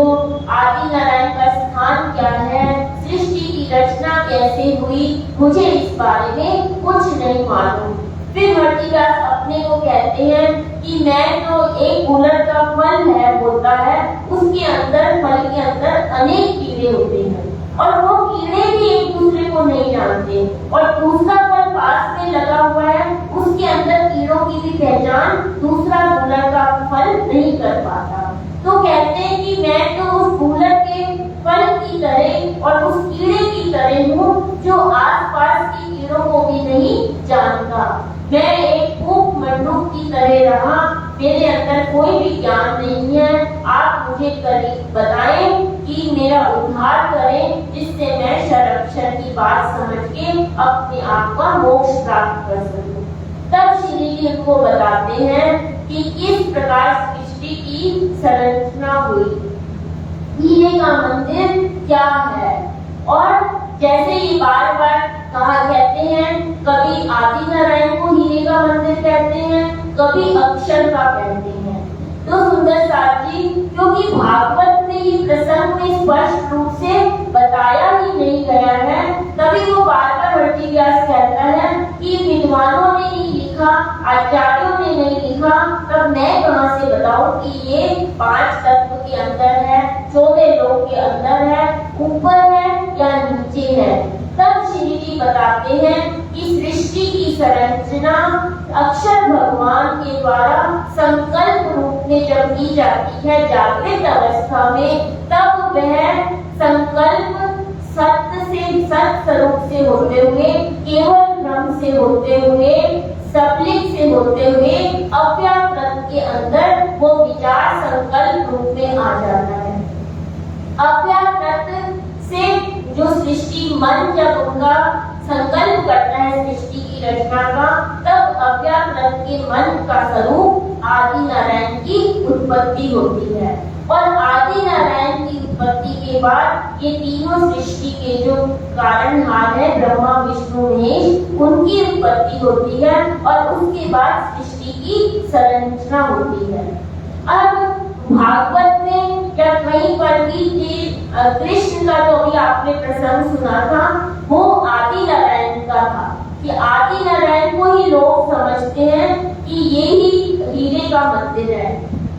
आदि नारायण का स्थान क्या है, सृष्टि की रचना कैसे हुई, मुझे इस बारे में कुछ नहीं मालूम। फिर हरकी व्यास अपने को कहते हैं कि मैं तो एक कूलर का फल है होता है, उसके अंदर फल के अंदर अनेक कीड़े होते हैं और वो कीड़े भी एक दूसरे को नहीं जानते, और दूसरा फल पास में लगा हुआ है, उसके अंदर कीड़ों की भी पहचान दूसरा कूलर का फल नहीं कर पाता। तो कहते हैं कि मैं तो उस कूलर के फल की तरह और उस कीड़े की तरह हूँ जो आसपास के कीड़ों को भी नहीं जानता। मैं एक फूक मंडूक की तरह रहा, मेरे अंदर कोई भी ज्ञान नहीं है। आप मुझे बताएं कि मेरा उद्धार करें, जिससे मैं शरक्षर की बात समझ के अपने आप का मोक्ष प्राप्त कर सकूं। तब श्री जी उनको बताते हैं कि किस प्रकार सृष्टि की संरचना हुई, हीरे का मंदिर क्या है। और जैसे ये बार बार कहा कहते हैं, कभी आदि नारायण को हीरे का मंदिर कहते हैं, कभी अक्षर का कहते हैं। तो सुंदर साथ जी, क्योंकि भागवत में ये प्रसंग में स्पष्ट रूप से बताया ही नहीं गया है, तभी वो बार बार हरकी व्यास कहता है कि विद्वानों ने नहीं लिखा, आचार्यों ने नहीं लिखा, तब मैं कहाँ से बताऊं कि ये 5 तत्व के अंदर है, 14 लोक के अंदर है, ऊपर है या नीचे है। तब श्री जी बताते हैं कि सृष्टि की संरचना अक्षर भगवान के द्वारा संकल्प रूप में जब की जाती है जागृत अवस्था में, तब वह संकल्प सत्य से सत स्वरूप से होते हुए, केवल ब्रह्म से होते हुए, सबलिंग से होते हुए अव्याकृत के अंदर वो विचार संकल्प रूप में आ जाता है। अव्याकृत से जो सृष्टि मन जब उनका संकल्प करता है सृष्टि की रचना का, तब अव्याकृत के मन का स्वरूप आदि नारायण की उत्पत्ति होती है। और आदि नारायण की उत्पत्ति के बाद ये तीनों सृष्टि के जो कारणहार है ब्रह्मा विष्णु महेश, उनकी उत्पत्ति होती है और उसके बाद सृष्टि की संरचना होती है। अब भागवत में या कहीं पर भी कृष्ण का जो भी आपने प्रसंग सुना था, वो आदि नारायण का था कि आदि नारायण को ही लोग समझते हैं कि ये ही हीरे का मंदिर है।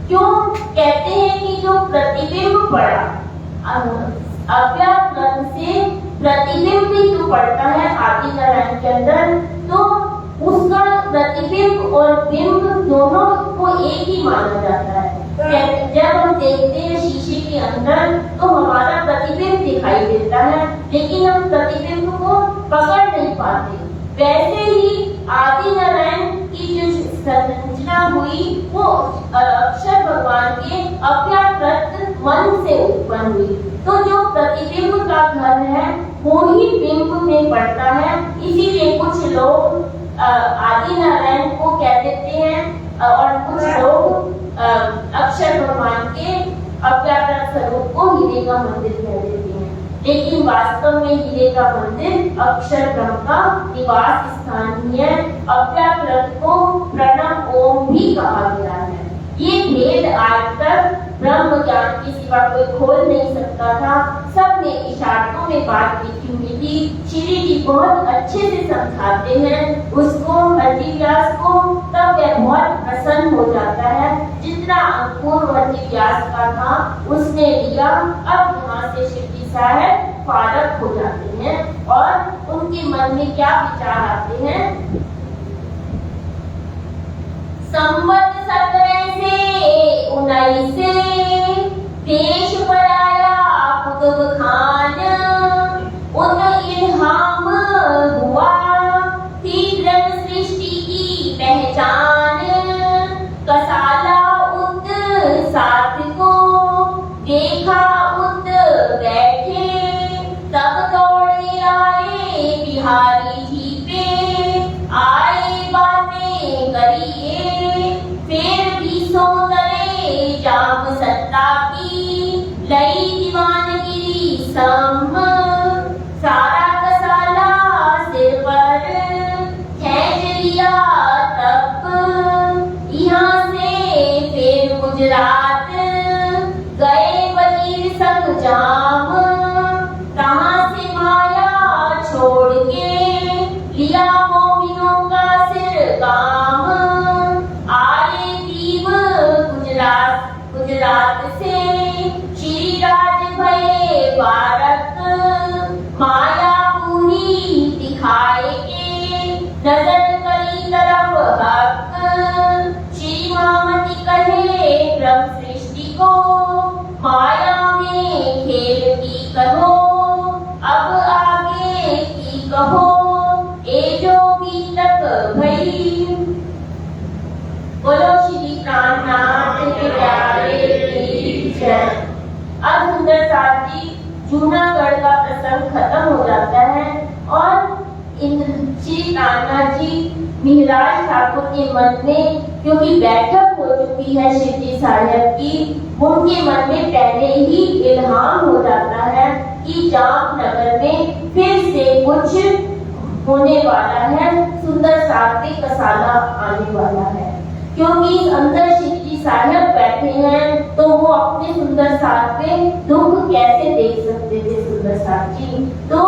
क्यों कहते हैं कि जो प्रतिबिंब पड़ा अव्याकृत से प्रतिबिंब भी जो पड़ता है आदि नारायण के अंदर, तो उसका प्रतिबिंब और बिंब दोनों को एक ही माना जाता है। जब हम देखते हैं शीशे के अंदर तो हमारा प्रतिबिंब दिखाई देता है, लेकिन हम प्रतिबिंब को पकड़ नहीं पाते। वैसे ही आदि नारायण की जो संरचना हुई वो अक्षर भगवान के अव्याकृत मन से उत्पन्न हुई। तो जो प्रतिबिंब का घर है वो ही बिंब में पड़ता है, इसीलिए कुछ लोग आदि नारायण को कह देते हैं और कुछ लोग अक्षर भगवान के अव्याकृत स्वरूप को हीरे का मंदिर कह देते हैं। लेकिन वास्तव में हीरे का मंदिर अक्षर ब्रह्म का निवास स्थान ही है। अव्याकृत को प्रणव ओम भी कहा गया है। ये भेद आज तक ब्रह्म ज्ञान के सिवा कोई खोल नहीं सकता था। सबने इशारों में बात लिखी हुई थी। श्री जी बहुत अच्छे से समझाते हैं उसको, हरजिव्यास को, तब वह बहुत प्रसन्न हो जाता है। जितना अंकुर हरजिव्यास का था उसने लिया। अब यहाँ से शिव जी साहब फारग हो जाते हैं और उनके मन में क्या विचार आते हैं। संवत 17 से 19 देश पराया कुतुब खान, उन इल्हाम हुआ थी ब्रह्म सृष्टि की पहचान। कसाला उत साथ को देखा उत बैठे, तब दौड़े आए बिहारी जी पे, आए बातें करिए, फिर भी सौंदर्य जाम सत्ता की, लई दीवानगिरी सम, सारा कसाला सिर पर खींच लिया तब। यहाँ से फिर गुजरात गए वजीर संग जाम, कहाँ से माया छोड़ के लिया मोमिनों का सिर काम। आए दीव गुजरात से श्री राज भये भारत, माया पूरी दिखाएंगे नजर करी तरफ हक। श्री मामती कहे ब्रह्म सृष्टि को, माया में खेल की कहो, अब आगे की कहो, ए जो भी तक भई। बोलो श्री प्राणनाथ के प्यारे की जय। अब सुंदरसार जी जूनागढ़ का प्रसंग खत्म हो जाता है और श्री प्राणनाथ जी मिहिराज ठाकुर के मन में, क्योंकि बैठक हो चुकी है शिव जी साहब की, उनके मन में पहले ही इल्हाम हो जाता है कि जामनगर में फिर से कुछ होने वाला है, सुंदरसार पे कसाला आने वाला है। क्योंकि अंदर शिव जी साहब बैठे हैं तो वो अपने सुंदरसार पे दुख कैसे देख सकते थे सुंदरसार जी। तो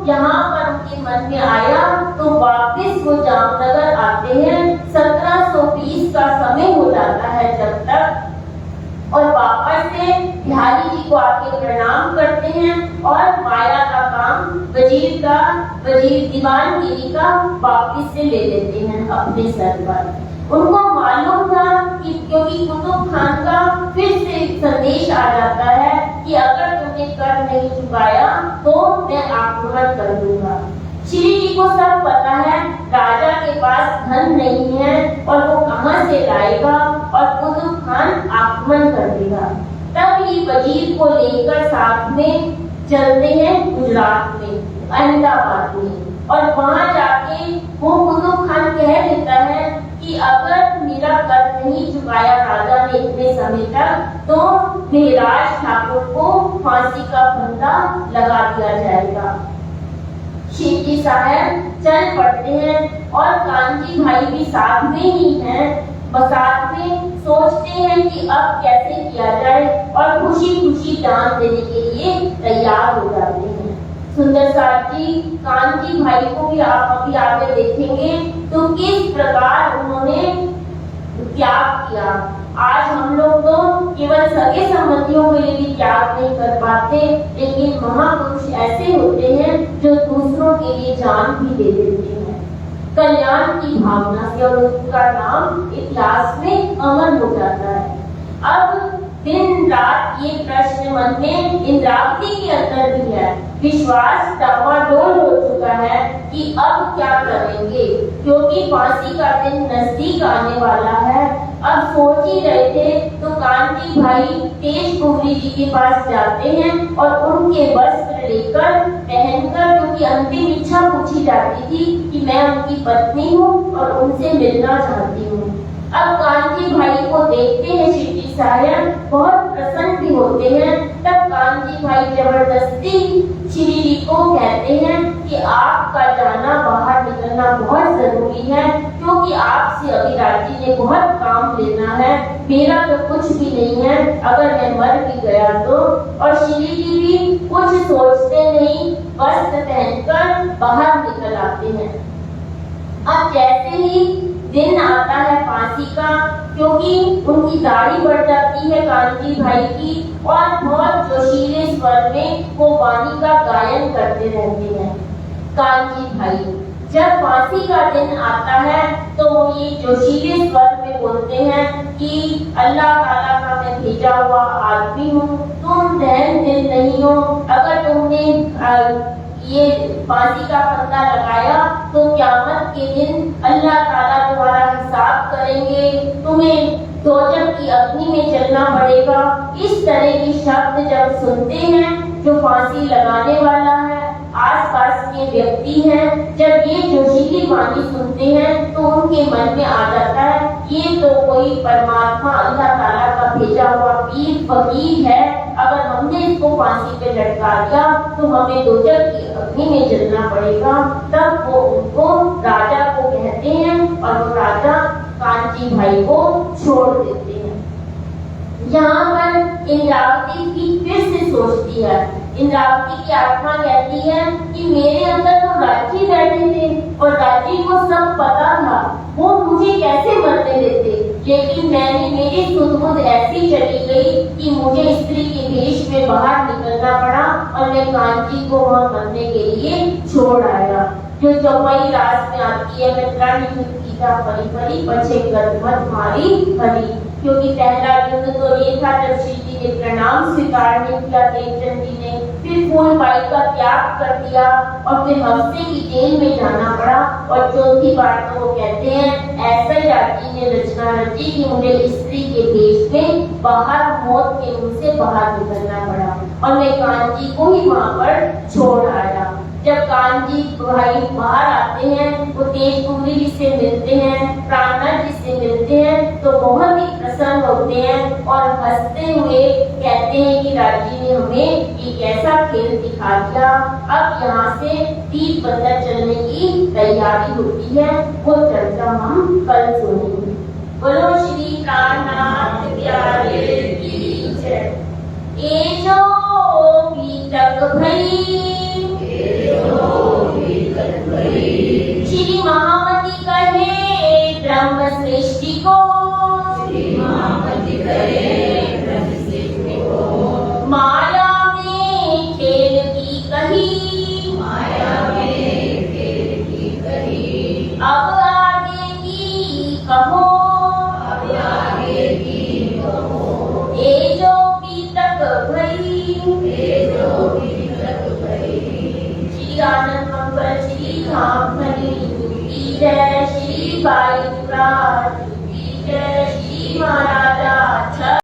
यहाँ पर उनके मन में आया तो वापस वो जामनगर आते हैं। 1720 का समय हो जाता है जब तक, और वापस से बिहारी जी को आके प्रणाम करते हैं और माया का काम वजीर दीवानगिरी का वापस से ले लेते हैं अपने सर पर। उनको मालूम था कि क्योंकि कुतुब खान का फिर से संदेश आ जाता है कि अगर तुमने कर नहीं चुकाया तो मैं आक्रमण कर दूंगा। श्री जी को सब पता है राजा के पास धन नहीं है और वो कहां से लाएगा और कुतुब खान आक्रमण कर देगा। तब ये वजीर को लेकर साथ में चलते हैं गुजरात में, अहमदाबाद में, और वहां जाके वो कुतुब खान कह देता है कि अगर मेरा कर नहीं चुकाया राजा ने इतने समय तक तो मिहिराज ठाकुर को फांसी का फंदा लगा दिया जाएगा। शिव जी साहब चल पड़ते हैं और कांजी भाई भी साथ में ही हैं। साथ में सोचते हैं कि अब कैसे किया जाए और खुशी खुशी जान देने के लिए तैयार हो जाते हैं। सुंदरसार जी कांजी भाई को भी आप अभी आगे देखेंगे तो किस प्रकार उन्होंने त्याग किया। आज हम लोग तो केवल सगे संबंधियों के लिए भी त्याग नहीं कर पाते, लेकिन महापुरुष ऐसे होते हैं जो दूसरों के लिए जान भी दे देते हैं। कल्याण की भावना से, और उनका नाम इतिहास में अमर हो जाता है। अब दिन रात ये प्रश्न मन में इंद्रावती के अंदर भी है, विश्वास डामाडोल हो चुका है कि अब क्या करेंगे, क्योंकि फांसी का दिन नजदीक आने वाला है। अब सोच ही रहे थे तो कांति भाई तेज कुंवरी जी के पास जाते हैं और उनके वस्त्र लेकर पहनकर, क्योंकि अंतिम इच्छा पूछी जाती थी कि मैं उनकी पत्नी हूँ और उनसे मिलना चाहती हूँ। अब कांति भाई को देखते हैं शिवजी साहब, बहुत प्रसन्न भी होते हैं। तब कांति भाई जबरदस्ती श्री जी को कहते हैं कि आपका जाना, बाहर निकलना बहुत जरूरी है, क्योंकि आपसे अभिराज जी ने बहुत काम लेना है, मेरा तो कुछ भी नहीं है अगर मैं मर भी गया तो। और श्री जी भी कुछ सोचते नहीं, वस्त्र पहनकर बाहर निकल आते हैं। अब जैसे ही दिन आता है फांसी का, क्योंकि उनकी दाढ़ी बढ़ जाती है कांति भाई की, और बहुत जोशीले स्वर में वो वाणी का गायन करते रहते हैं। कांति भाई जब फांसी का दिन आता है तो ये जोशीले स्वर में बोलते हैं कि अल्लाह ताला का मैं भेजा हुआ आदमी हूँ, तुम रहम दिल नहीं हो, अगर तुमने ये फांसी का फंदा लगाया तो क़यामत के दिन अल्लाह ताला तुम्हारा हिसाब करेंगे, तुम्हें दोजख की अग्नि में जलना पड़ेगा। इस तरह के शब्द जब सुनते हैं जो फांसी लगाने वाला है, आसपास के व्यक्ति हैं, जब ये जोशीली वाणी सुनते हैं तो उनके मन में आ जाता है ये तो कोई परमात्मा अल्लाह ताला का भेजा हुआ पीर फकीर है, अगर हमने इसको फांसी पे लटका दिया तो हमें दोजख की अग्नि में जलना पड़ेगा। तब वो उनको राजा को कहते हैं और वो राजा कांची भाई को छोड़ देते हैं। यहाँ पर इंद्रावती भी फिर से सोचती है, इंद्रावती की आत्मा कहती है कि मेरे अंदर तो राजी बैठे थे और राजी को सब पता था, वो मुझे कैसे मरने देते, लेकिन मेरी सुध-बुध ऐसी चली गई कि मुझे स्त्री के वेश में बाहर निकलना पड़ा और मैं कांची को वहाँ मरने के लिए छोड़ आया। जो चौपाई रात में आती है, मैं प्रण कीता परी परी पछे कर मत मारी हरी, क्योंकि पहला युद्ध तो ये था जब श्री जी ने प्रणाम स्वीकार नहीं किया देवचंद जी ने, फिर फूलबाई का त्याग कर दिया और फिर हफ्ते की जेल में जाना पड़ा। और चौथी बार तो वो कहते हैं ऐसा ही राजी ने रचना रची कि मुझे स्त्री के वेश में बाहर मौत के मुंह से बाहर निकलना पड़ा और मैं कांची को ही वहां पर छोड़ आया। जब कांची भाई बाहर आते हैं, वो तेज कुंवरी जी से मिलते हैं, प्राणनाथ जी से मिलते हैं, तो बहुत ही प्रसन्न होते हैं और हंसते हुए कहते हैं कि राजी ने हमें ये कैसा खेल दिखा दिया। अब यहाँ से तीर बंदर चलने की तैयारी होती है, वो चर्चा हम कल सुनेंगे। बोलो श्री प्राणनाथ प्यारे की जय। ये जो बीतक भई श्री महामती कहे ब्रह्म सृष्टि को, माया में खेल की कही, अब आगे की कहो, ये जो बीतक भई। श्री आनंद मंगल श्री धाम धनी की जय, श्री बाई